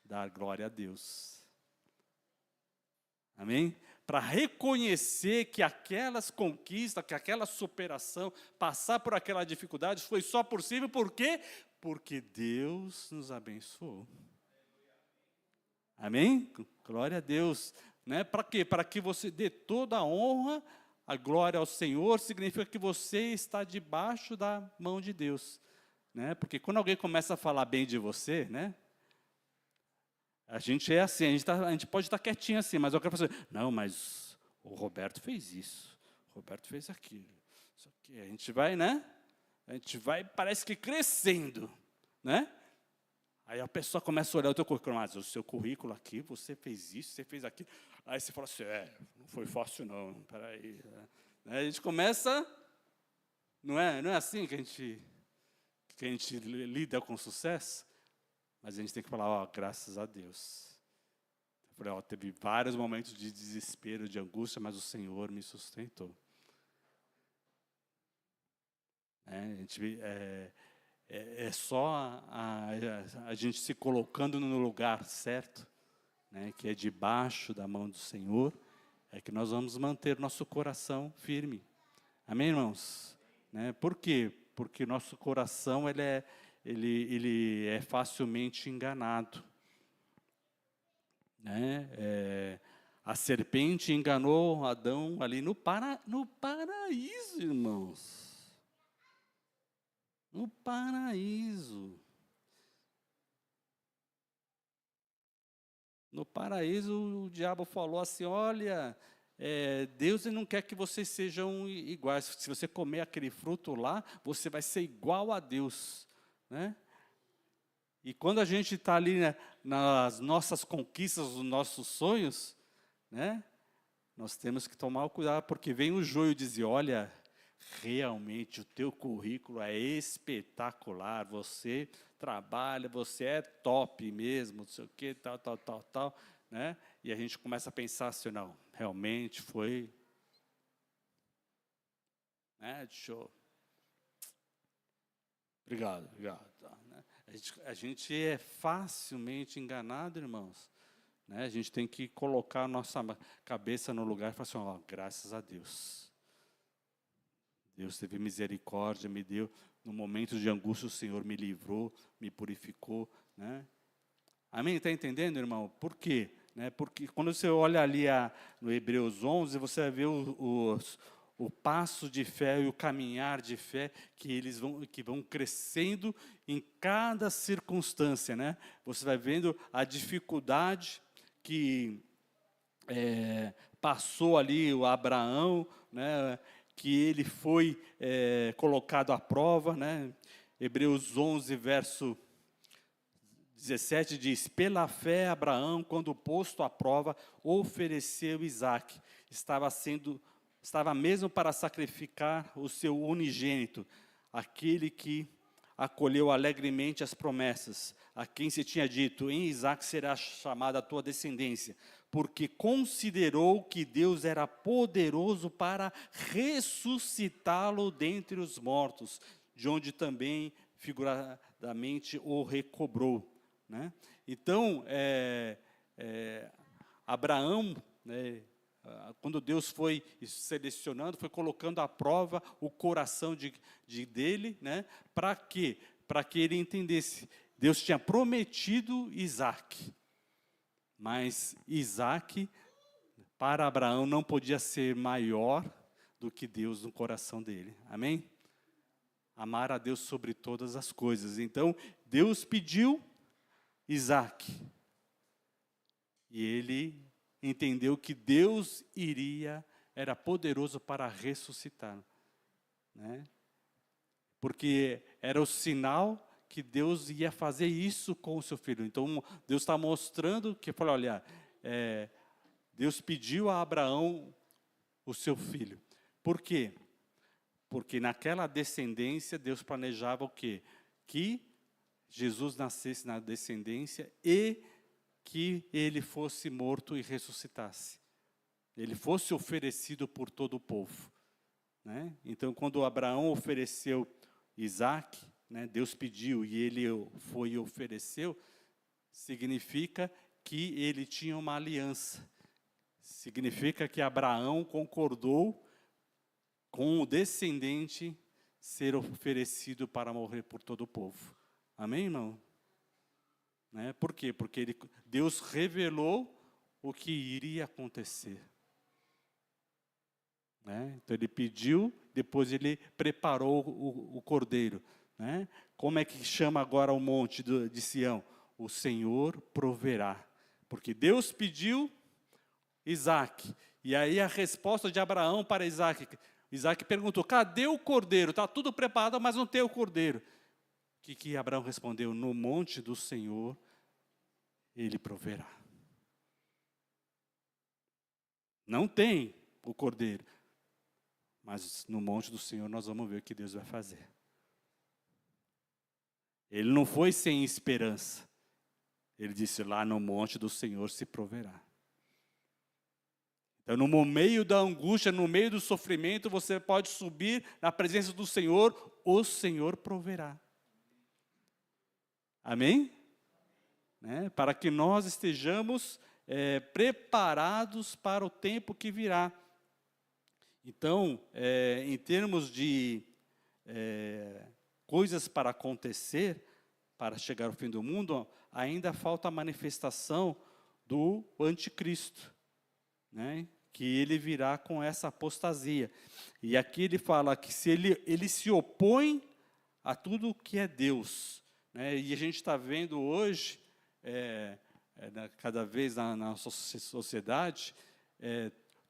S1: Dar glória a Deus. Amém? Para reconhecer que aquelas conquistas, que aquela superação, passar por aquela dificuldade, foi só possível, por quê? Porque Deus nos abençoou. Amém? Glória a Deus. Né? Para quê? Para que você dê toda a honra, a glória ao Senhor, significa que você está debaixo da mão de Deus. Né? Porque quando alguém começa a falar bem de você, né? A gente é assim, a gente pode estar quietinho assim, mas eu quero fazer, não, mas o Roberto fez isso, o Roberto fez aquilo. Isso aqui. A gente vai, né? A gente vai, parece que crescendo, né? Aí a pessoa começa a olhar o teu currículo, mas o seu currículo aqui, você fez isso, você fez aquilo. Aí você fala assim, não foi fácil não, peraí. A gente começa, não é assim que a gente lida com sucesso? Mas a gente tem que falar, graças a Deus. Eu falei, teve vários momentos de desespero, de angústia, mas o Senhor me sustentou. É só a gente se colocando no lugar certo, né, que é debaixo da mão do Senhor, é que nós vamos manter nosso coração firme. Amém, irmãos? Né? Por quê? Porque nosso coração ele é facilmente enganado. Né? A serpente enganou Adão ali no paraíso, irmãos. No paraíso. No paraíso, o diabo falou assim, olha, Deus não quer que vocês sejam iguais. Se você comer aquele fruto lá, você vai ser igual a Deus. Né? E quando a gente está ali, né, nas nossas conquistas, nos nossos sonhos, né, nós temos que tomar o cuidado, porque vem o joio dizer, olha, realmente o teu currículo é espetacular, você trabalha, você é top mesmo, não sei o que, tal, né? E a gente começa a pensar assim, não, realmente foi, né, deixa eu... Obrigado. Tá, né? A gente é facilmente enganado, irmãos, né? A gente tem que colocar a nossa cabeça no lugar e falar assim, ó, graças a Deus. Deus teve misericórdia, me deu, no momento de angústia o Senhor me livrou, me purificou, né? Amém? Está entendendo, irmão? Por quê? Né? Porque quando você olha ali no Hebreus 11, você vai ver o passo de fé e o caminhar de fé que vão crescendo em cada circunstância, né? Você vai vendo a dificuldade que passou ali o Abraão, né? Que ele foi colocado à prova, né? Hebreus 11, verso 17 diz, pela fé Abraão, quando posto à prova, ofereceu Isaque. Estava mesmo para sacrificar o seu unigênito, aquele que acolheu alegremente as promessas, a quem se tinha dito, em Isaque será chamada a tua descendência, porque considerou que Deus era poderoso para ressuscitá-lo dentre os mortos, de onde também figuradamente o recobrou. Né? Então, Abraão, né, quando Deus foi selecionando, foi colocando à prova o coração dele, né, para quê? Para que ele entendesse, Deus tinha prometido Isaque, mas Isaque, para Abraão, não podia ser maior do que Deus no coração dele, amém? Amar a Deus sobre todas as coisas. Então, Deus pediu Isaque. E ele entendeu que Deus era poderoso para ressuscitar. Né? Porque era o sinal que Deus ia fazer isso com o seu filho. Então, Deus está mostrando que, falou, olha, Deus pediu a Abraão o seu filho. Por quê? Porque naquela descendência, Deus planejava o quê? Que Jesus nascesse na descendência e que ele fosse morto e ressuscitasse. Ele fosse oferecido por todo o povo. Né? Então, quando Abraão ofereceu Isaque, né, Deus pediu e ele foi e ofereceu, significa que ele tinha uma aliança. Significa que Abraão concordou com o descendente ser oferecido para morrer por todo o povo. Amém, irmão? Né? Por quê? Porque Deus revelou o que iria acontecer. Né? Então ele pediu, depois ele preparou o cordeiro. Né? Como é que chama agora o monte de Sião? O Senhor proverá. Porque Deus pediu Isaque. E aí a resposta de Abraão para Isaque. Isaque perguntou, cadê o cordeiro? Está tudo preparado, mas não tem o cordeiro. O que Abraão respondeu? No monte do Senhor, ele proverá. Não tem o cordeiro. Mas no monte do Senhor nós vamos ver o que Deus vai fazer. Ele não foi sem esperança. Ele disse, lá no monte do Senhor se proverá. Então, no meio da angústia, no meio do sofrimento, você pode subir na presença do Senhor, o Senhor proverá. Amém? Né? Para que nós estejamos preparados para o tempo que virá. Então, em termos de coisas para acontecer, para chegar ao fim do mundo, ainda falta a manifestação do anticristo, né? Que ele virá com essa apostasia. E aqui ele fala que se ele se opõe a tudo que é Deus. Né? E a gente está vendo hoje, cada vez na nossa sociedade,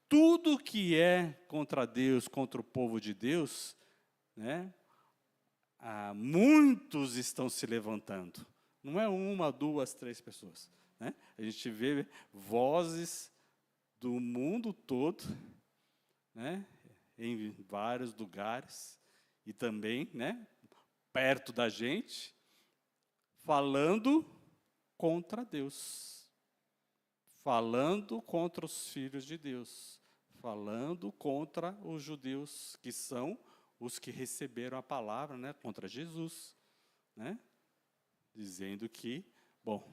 S1: tudo que é contra Deus, contra o povo de Deus, né? Muitos estão se levantando. Não é uma, duas, três pessoas. Né? A gente vê vozes do mundo todo, né? Em vários lugares, e também, né, perto da gente, falando contra Deus, falando contra os filhos de Deus, falando contra os judeus, que são os que receberam a palavra, né, contra Jesus, né, dizendo que, bom,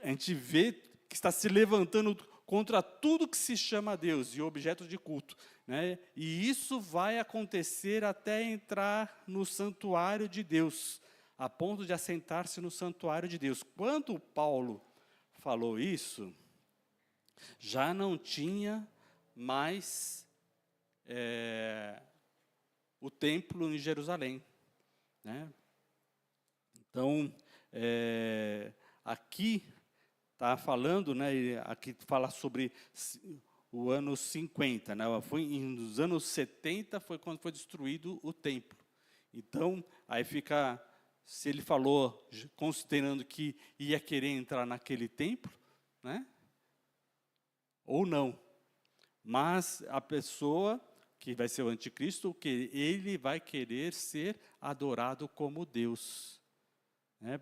S1: A gente vê que está se levantando contra tudo que se chama Deus e objeto de culto, né? E isso vai acontecer até entrar no santuário de Deus, a ponto de assentar-se no santuário de Deus. Quando Paulo falou isso, já não tinha mais o templo em Jerusalém, né? Então, aqui está falando, né, aqui fala sobre o ano 50, né, foi nos anos 70 foi quando foi destruído o templo. Então, aí fica, se ele falou, considerando que ia querer entrar naquele templo, né, ou não. Mas a pessoa que vai ser o anticristo, que ele vai querer ser adorado como Deus.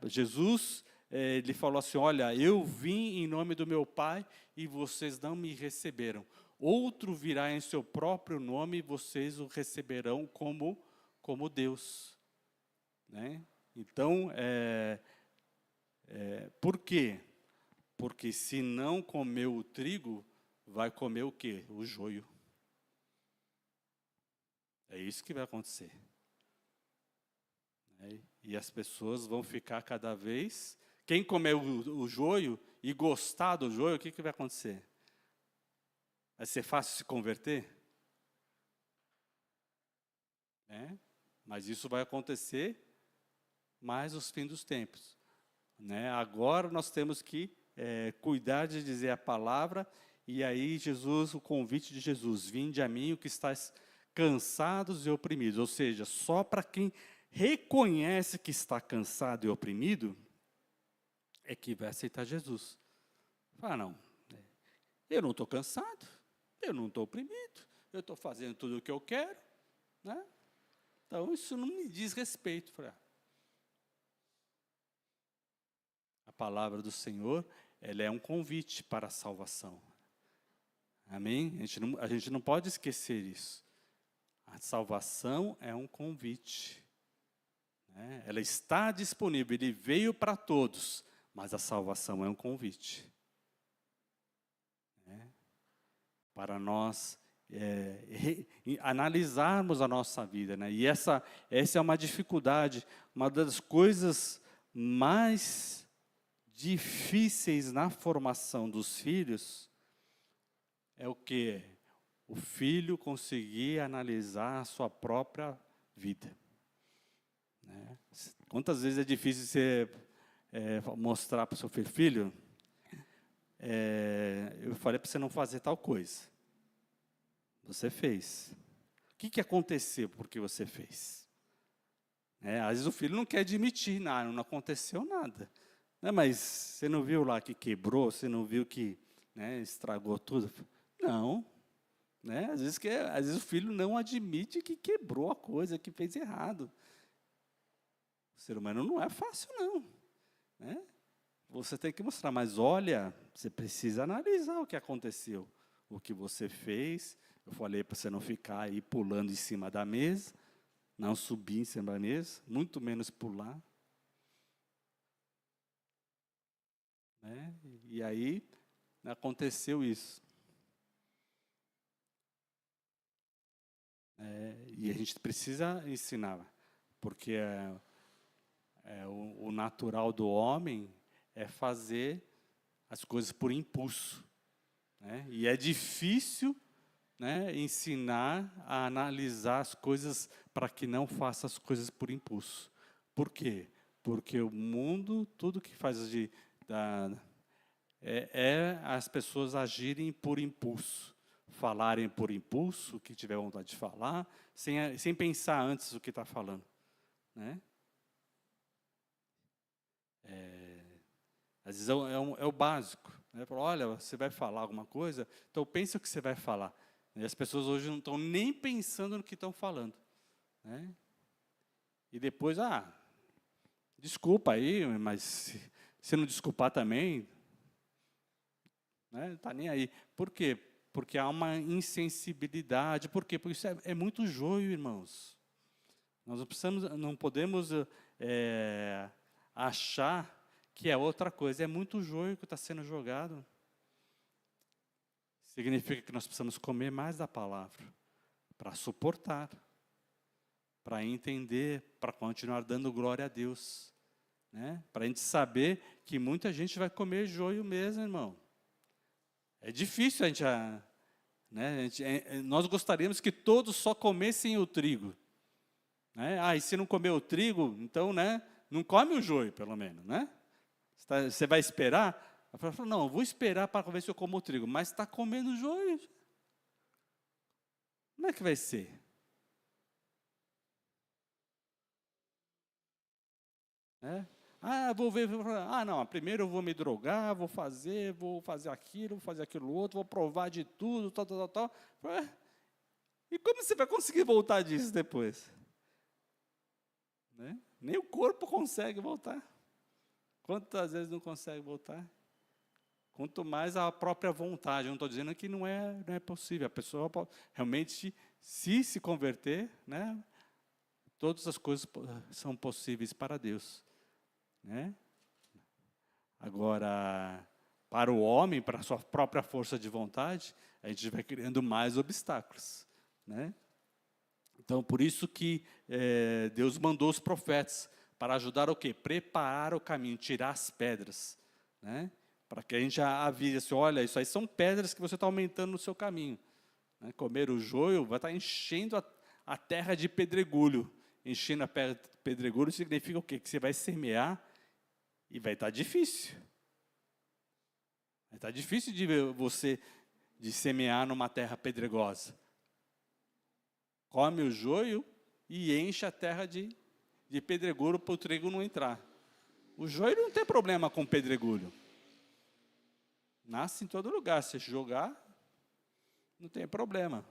S1: Jesus, ele falou assim, olha, eu vim em nome do meu Pai e vocês não me receberam. Outro virá em seu próprio nome e vocês o receberão como Deus. Né? Então, por quê? Porque se não comer o trigo, vai comer o quê? O joio. É isso que vai acontecer. E as pessoas vão ficar cada vez... Quem comer o joio e gostar do joio, o que vai acontecer? Vai ser fácil se converter? Mas isso vai acontecer mais os fins dos tempos. Agora nós temos que cuidar de dizer a palavra, e aí Jesus, o convite de Jesus, vinde a mim o que estáis cansados e oprimidos, ou seja, só para quem reconhece que está cansado e oprimido, é que vai aceitar Jesus. Fala, não, eu não estou cansado, eu não estou oprimido, eu estou fazendo tudo o que eu quero, né? Então isso não me diz respeito. A palavra do Senhor, ela é um convite para a salvação. Amém? A gente não pode esquecer isso. A salvação é um convite. Ela está disponível, ele veio para todos, mas a salvação é um convite. Para nós analisarmos a nossa vida. E essa é uma dificuldade, uma das coisas mais difíceis na formação dos filhos, é o quê? O filho conseguir analisar a sua própria vida. Quantas vezes é difícil você mostrar para o seu filho, eu falei para você não fazer tal coisa. Você fez. O que aconteceu porque você fez? Às vezes o filho não quer admitir, não aconteceu nada. Mas você não viu lá que quebrou, você não viu que estragou tudo? Não. Às vezes o filho não admite que quebrou a coisa, que fez errado. O ser humano não é fácil, não. Você tem que mostrar, mas olha, você precisa analisar o que aconteceu, o que você fez. Eu falei para você não ficar aí pulando em cima da mesa, não subir em cima da mesa, muito menos pular. E aí aconteceu isso. E a gente precisa ensinar, porque o natural do homem é fazer as coisas por impulso. E é difícil ensinar a analisar as coisas para que não faça as coisas por impulso. Por quê? Porque o mundo, tudo que faz as pessoas agirem por impulso, falarem por impulso, o que tiver vontade de falar, sem pensar antes o que está falando. Às vezes é o básico. Olha, você vai falar alguma coisa, então pensa o que você vai falar. E as pessoas hoje não estão nem pensando no que estão falando. E depois, desculpa aí, mas se não desculpar também, não está nem aí. Por quê? Porque há uma insensibilidade. Por quê? Porque isso é muito joio, irmãos. Nós não podemos achar que é outra coisa, é muito joio que está sendo jogado. Significa que nós precisamos comer mais da palavra, para suportar, para entender, para continuar dando glória a Deus. Né? Para a gente saber que muita gente vai comer joio mesmo, irmão. É difícil a gente... Né? Nós gostaríamos que todos só comessem o trigo. Né? E se não comer o trigo, então, né, não come o joio, pelo menos. Né? Você vai esperar? Eu falo, não, eu vou esperar para ver se eu como o trigo. Mas está comendo joio. Como é que vai ser? Vou ver. Não, primeiro eu vou me drogar, vou fazer aquilo outro, vou provar de tudo, tal. E como você vai conseguir voltar disso depois? Né? Nem o corpo consegue voltar. Quantas vezes não consegue voltar? Quanto mais a própria vontade. Eu não estou dizendo que não é possível. A pessoa pode, realmente, se converter, né, todas as coisas são possíveis para Deus. Né? Agora, para o homem, para a sua própria força de vontade, a gente vai criando mais obstáculos. Né? Então, por isso que Deus mandou os profetas, para ajudar o quê? Preparar o caminho, tirar as pedras. Né? Para que a gente avise assim, olha, isso aí são pedras que você está aumentando no seu caminho. Né? Comer o joio vai estar enchendo a terra de pedregulho. Enchendo a terra de pedregulho significa o quê? Que você vai semear e vai estar difícil. Vai estar difícil de semear numa terra pedregosa. Come o joio e enche a terra de pedregulho para o trigo não entrar. O joio não tem problema com pedregulho. Nasce em todo lugar. Se jogar, não tem problema.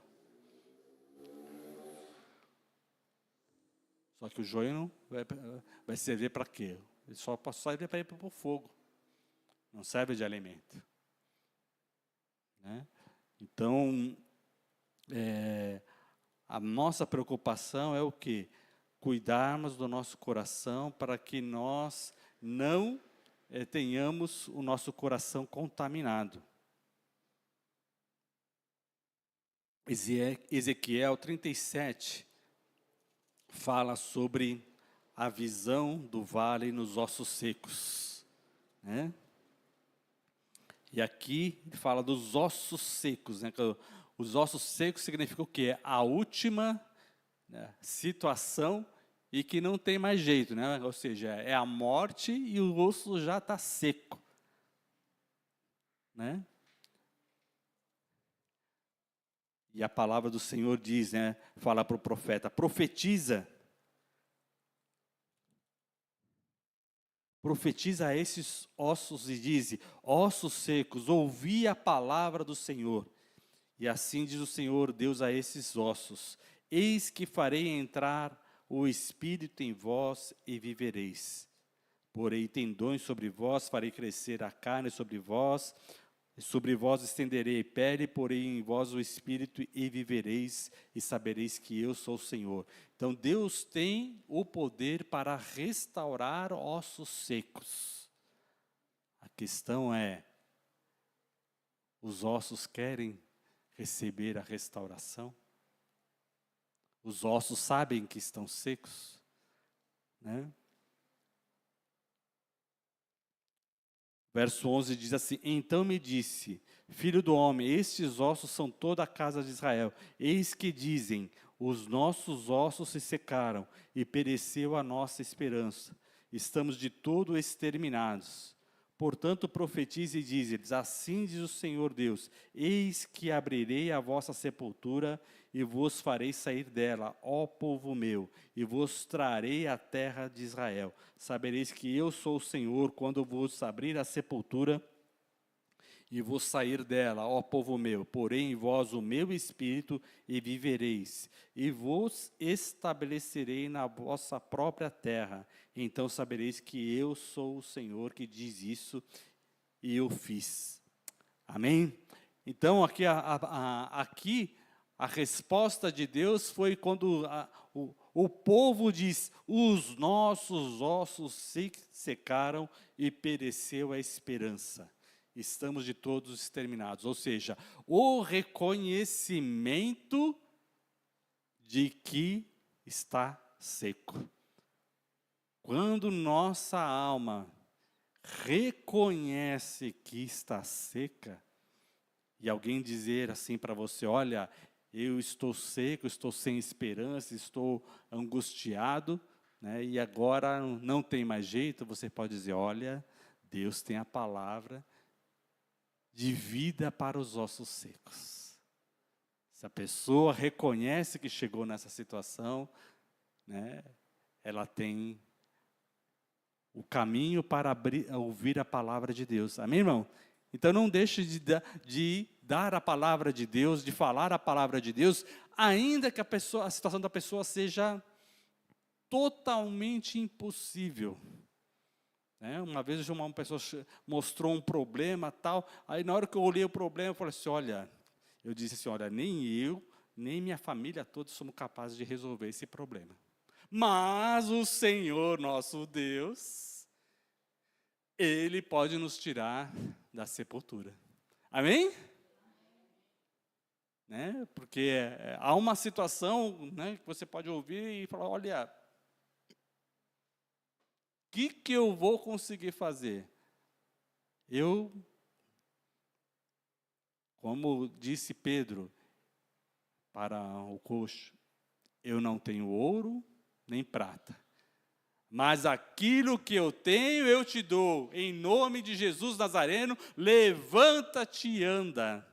S1: Só que o joio não vai servir para quê? Ele só serve para ir para o fogo. Não serve de alimento. Né? Então, a nossa preocupação é o quê? Cuidarmos do nosso coração para que nós não tenhamos o nosso coração contaminado. Ezequiel 37 fala sobre a visão do vale nos ossos secos. Né? E aqui ele fala dos ossos secos. Né? Os ossos secos significa o quê? A última, né, situação e que não tem mais jeito. Né? Ou seja, é a morte e o osso já está seco. Né? E a palavra do Senhor diz, né, fala para o profeta, profetiza a esses ossos e diz, ossos secos, ouvi a palavra do Senhor. E assim diz o Senhor Deus a esses ossos, eis que farei entrar o Espírito em vós e vivereis. Porei tendões sobre vós, farei crescer a carne sobre vós estenderei pele, porei em vós o Espírito e vivereis e sabereis que eu sou o Senhor. Então Deus tem o poder para restaurar ossos secos. A questão é, os ossos querem receber a restauração? Os ossos sabem que estão secos? Né? Verso 11 diz assim, então me disse, filho do homem, estes ossos são toda a casa de Israel. Eis que dizem, os nossos ossos se secaram e pereceu a nossa esperança. Estamos de todo exterminados. Portanto, profetize e dize-lhes, assim diz o Senhor Deus, eis que abrirei a vossa sepultura e vos farei sair dela, ó povo meu, e vos trarei a terra de Israel. Sabereis que eu sou o Senhor, quando vos abrir a sepultura e vos sair dela, ó povo meu, porei em vós o meu espírito e vivereis, e vos estabelecerei na vossa própria terra. Então sabereis que eu sou o Senhor que diz isso, e eu fiz. Amém? Então, aqui a resposta de Deus foi quando O povo diz: os nossos ossos se secaram e pereceu a esperança. Estamos de todos exterminados. Ou seja, o reconhecimento de que está seco. Quando nossa alma reconhece que está seca, e alguém dizer assim para você: olha, eu estou seco, estou sem esperança, estou angustiado, né, e agora não tem mais jeito, você pode dizer: olha, Deus tem a palavra de vida para os ossos secos. Se a pessoa reconhece que chegou nessa situação, né, ela tem o caminho para ouvir a palavra de Deus. Amém, irmão? Então não deixe de dar a palavra de Deus, de falar a palavra de Deus, ainda que a situação da pessoa seja totalmente impossível. Uma vez uma pessoa mostrou um problema, tal, aí na hora que eu olhei o problema, eu falei assim: eu disse assim: olha, nem eu, nem minha família toda somos capazes de resolver esse problema. Mas o Senhor nosso Deus, Ele pode nos tirar da sepultura. Amém? Porque há uma situação, que você pode ouvir e falar: olha, o que eu vou conseguir fazer? Como disse Pedro para o coxo, eu não tenho ouro nem prata, mas aquilo que eu tenho eu te dou, em nome de Jesus Nazareno, levanta-te e anda.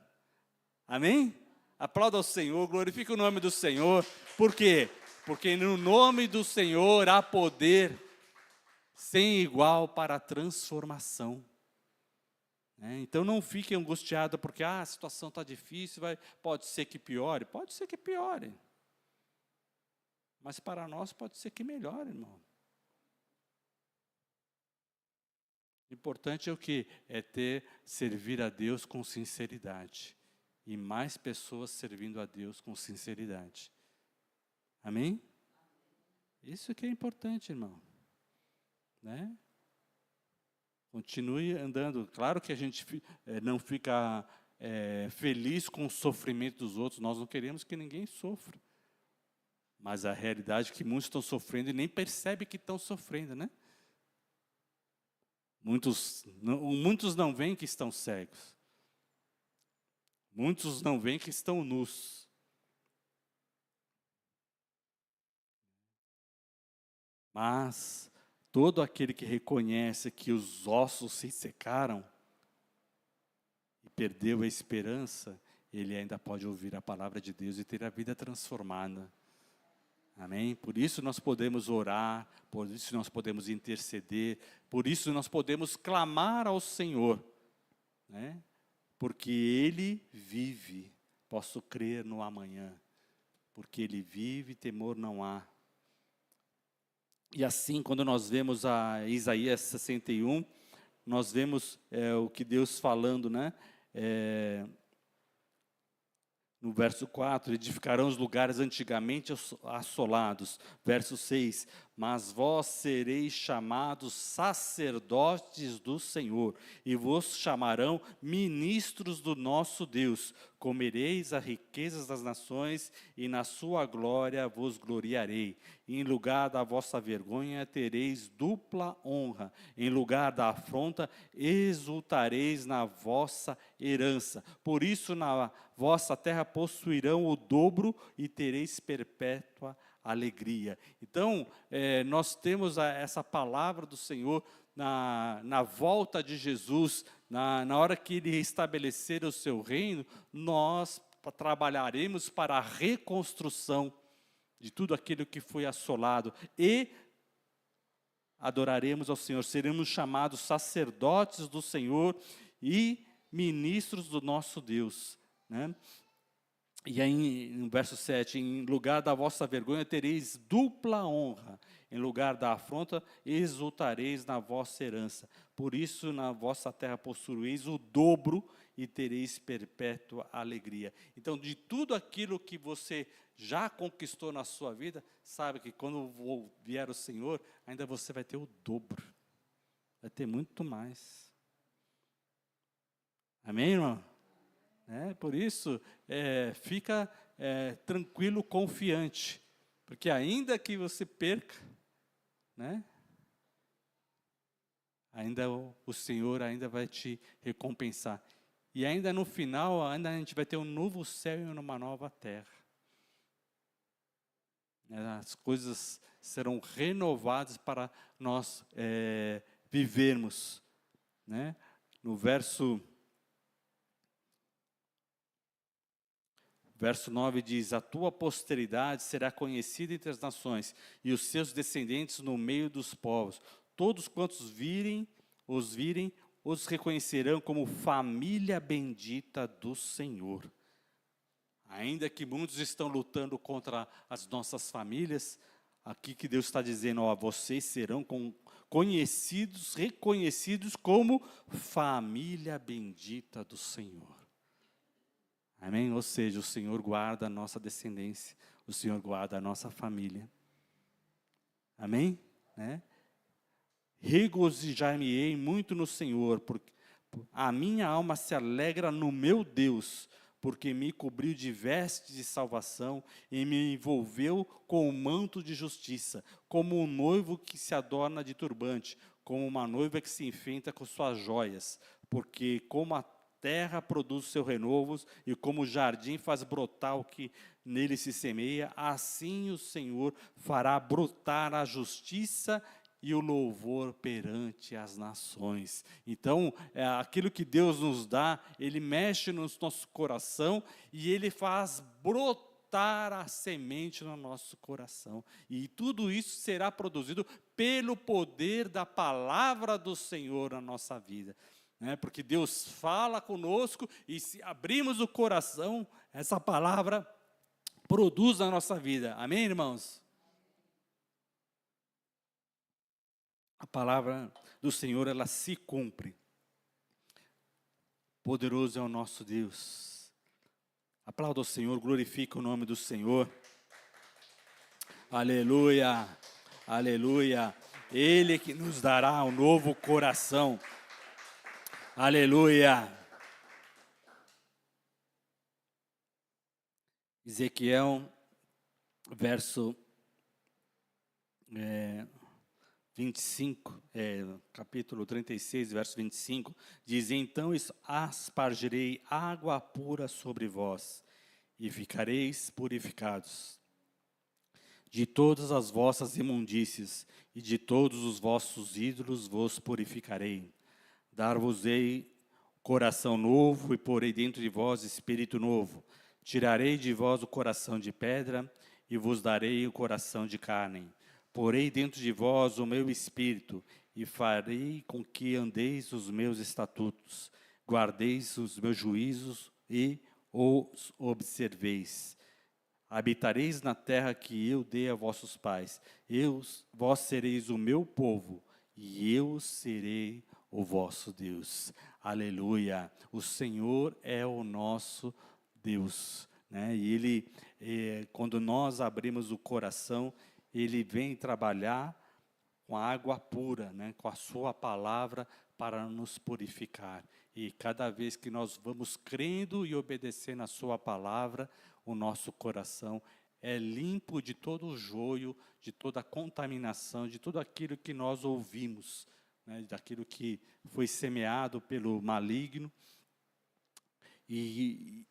S1: Amém? Aplauda ao Senhor, glorifique o nome do Senhor. Por quê? Porque no nome do Senhor há poder sem igual para a transformação. Então não fique angustiado porque a situação está difícil, pode ser que piore. Pode ser que piore. Mas para nós pode ser que melhore, irmão. O importante é o quê? Servir a Deus com sinceridade. E mais pessoas servindo a Deus com sinceridade. Amém? Isso que é importante, irmão. Continue andando. Claro que a gente não fica feliz com o sofrimento dos outros. Nós não queremos que ninguém sofra. Mas a realidade é que muitos estão sofrendo e nem percebem que estão sofrendo, né? Muitos não veem que estão cegos. Muitos não veem que estão nus. Mas todo aquele que reconhece que os ossos se secaram e perdeu a esperança, ele ainda pode ouvir a palavra de Deus e ter a vida transformada. Amém? Por isso nós podemos orar, por isso nós podemos interceder, por isso nós podemos clamar ao Senhor, porque Ele vive. Posso crer no amanhã, porque Ele vive, temor não há. E assim, quando nós vemos a Isaías 61, nós vemos o que Deus falando, no verso 4, edificarão os lugares antigamente assolados. Verso 6, mas vós sereis chamados sacerdotes do Senhor, e vos chamarão ministros do nosso Deus. Comereis as riquezas das nações, e na sua glória vos gloriarei. Em lugar da vossa vergonha tereis dupla honra, em lugar da afronta exultareis na vossa herança. Por isso na vossa terra possuirão o dobro e tereis perpétua alegria. Então, nós temos essa palavra do Senhor na volta de Jesus, na hora que Ele estabelecer o seu reino, nós trabalharemos para a reconstrução de tudo aquilo que foi assolado e adoraremos ao Senhor, seremos chamados sacerdotes do Senhor e ministros do nosso Deus, E aí, no verso 7, em lugar da vossa vergonha tereis dupla honra, em lugar da afronta exultareis na vossa herança. Por isso, na vossa terra possuireis o dobro e tereis perpétua alegria. Então, de tudo aquilo que você já conquistou na sua vida, sabe que quando vier o Senhor, ainda você vai ter o dobro. Vai ter muito mais. Amém, irmão? Por isso, fica tranquilo, confiante, porque ainda que você perca, ainda o Senhor ainda vai te recompensar. E ainda no final, ainda a gente vai ter um novo céu e uma nova terra. As coisas serão renovadas para nós vivermos. No verso 9 diz: a tua posteridade será conhecida entre as nações, e os seus descendentes no meio dos povos. Todos quantos os virem, os reconhecerão como família bendita do Senhor. Ainda que muitos estão lutando contra as nossas famílias, aqui que Deus está dizendo, vocês serão conhecidos, reconhecidos como família bendita do Senhor. Amém? Ou seja, o Senhor guarda a nossa descendência, o Senhor guarda a nossa família. Amém? Regozijar-me-ei muito no Senhor, porque a minha alma se alegra no meu Deus, porque me cobriu de vestes de salvação e me envolveu com o manto de justiça, como um noivo que se adorna de turbante, como uma noiva que se enfeita com suas joias, porque como a terra produz seu renovo, e como o jardim faz brotar o que nele se semeia, assim o Senhor fará brotar a justiça e o louvor perante as nações. Então, aquilo que Deus nos dá, Ele mexe no nosso coração, e Ele faz brotar a semente no nosso coração. E tudo isso será produzido pelo poder da palavra do Senhor na nossa vida. Porque Deus fala conosco, e se abrimos o coração, essa palavra produz na nossa vida. Amém, irmãos? A palavra do Senhor, ela se cumpre. Poderoso é o nosso Deus. Aplauda o Senhor, glorifica o nome do Senhor. Aleluia, aleluia. Ele que nos dará um novo coração. Aleluia. Ezequiel, verso 25, capítulo 36, verso 25, diz: então aspargirei água pura sobre vós, e ficareis purificados. De todas as vossas imundícies, e de todos os vossos ídolos vos purificarei. Dar-vos-ei coração novo, e porei dentro de vós espírito novo. Tirarei de vós o coração de pedra, e vos darei o coração de carne. Porei dentro de vós o meu espírito, e farei com que andeis os meus estatutos, guardeis os meus juízos e os observeis. Habitareis na terra que eu dei a vossos pais. Vós sereis o meu povo, e eu serei o vosso Deus. Aleluia. O Senhor é o nosso Deus. E Ele, quando nós abrimos o coração, Ele vem trabalhar com a água pura, com a sua palavra, para nos purificar. E cada vez que nós vamos crendo e obedecendo a sua palavra, o nosso coração é limpo de todo o joio, de toda a contaminação, de tudo aquilo que nós ouvimos, daquilo que foi semeado pelo maligno, e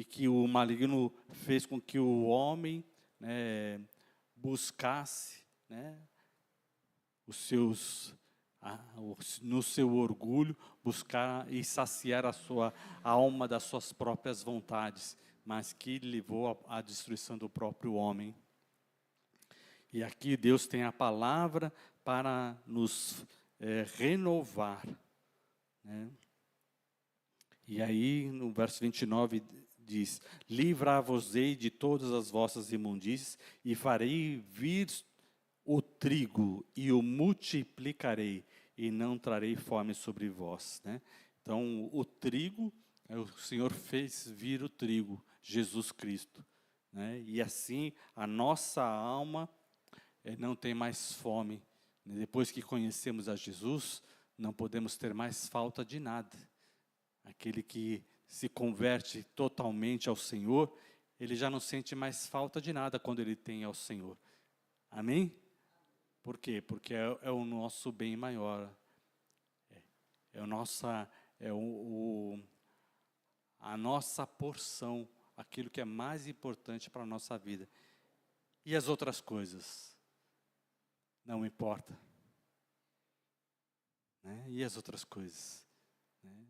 S1: que o maligno fez com que o homem buscasse no seu orgulho, buscar e saciar a sua alma das suas próprias vontades, mas que levou à destruição do próprio homem. E aqui Deus tem a palavra para nos renovar. E aí no verso 29 diz: livrar-vos-ei de todas as vossas imundícies, e farei vir o trigo, e o multiplicarei, e não trarei fome sobre vós. Né? Então, o trigo, o Senhor fez vir o trigo, Jesus Cristo. Né? E assim, a nossa alma não tem mais fome. Depois que conhecemos a Jesus, não podemos ter mais falta de nada. Aquele que se converte totalmente ao Senhor, ele já não sente mais falta de nada quando ele tem ao Senhor. Amém? Por quê? Porque é o nosso bem maior. A nossa porção, aquilo que é mais importante para a nossa vida. E as outras coisas? Não importa. Né? E as outras coisas? Né?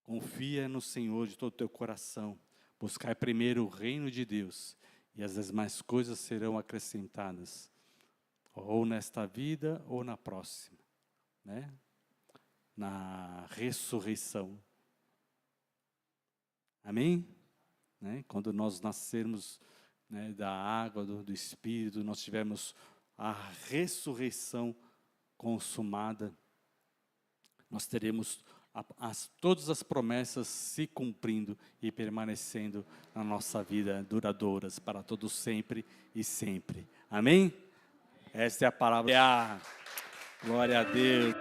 S1: Confia no Senhor de todo o teu coração. Buscai primeiro o reino de Deus, e as demais coisas serão acrescentadas, ou nesta vida ou na próxima, né? Na ressurreição. Amém? Né? Quando nós nascermos, né, da água, do Espírito, nós tivermos a ressurreição consumada, nós teremos todas as promessas se cumprindo e permanecendo na nossa vida duradouras para todos sempre e sempre. Amém? Esta é a palavra. Glória a Deus.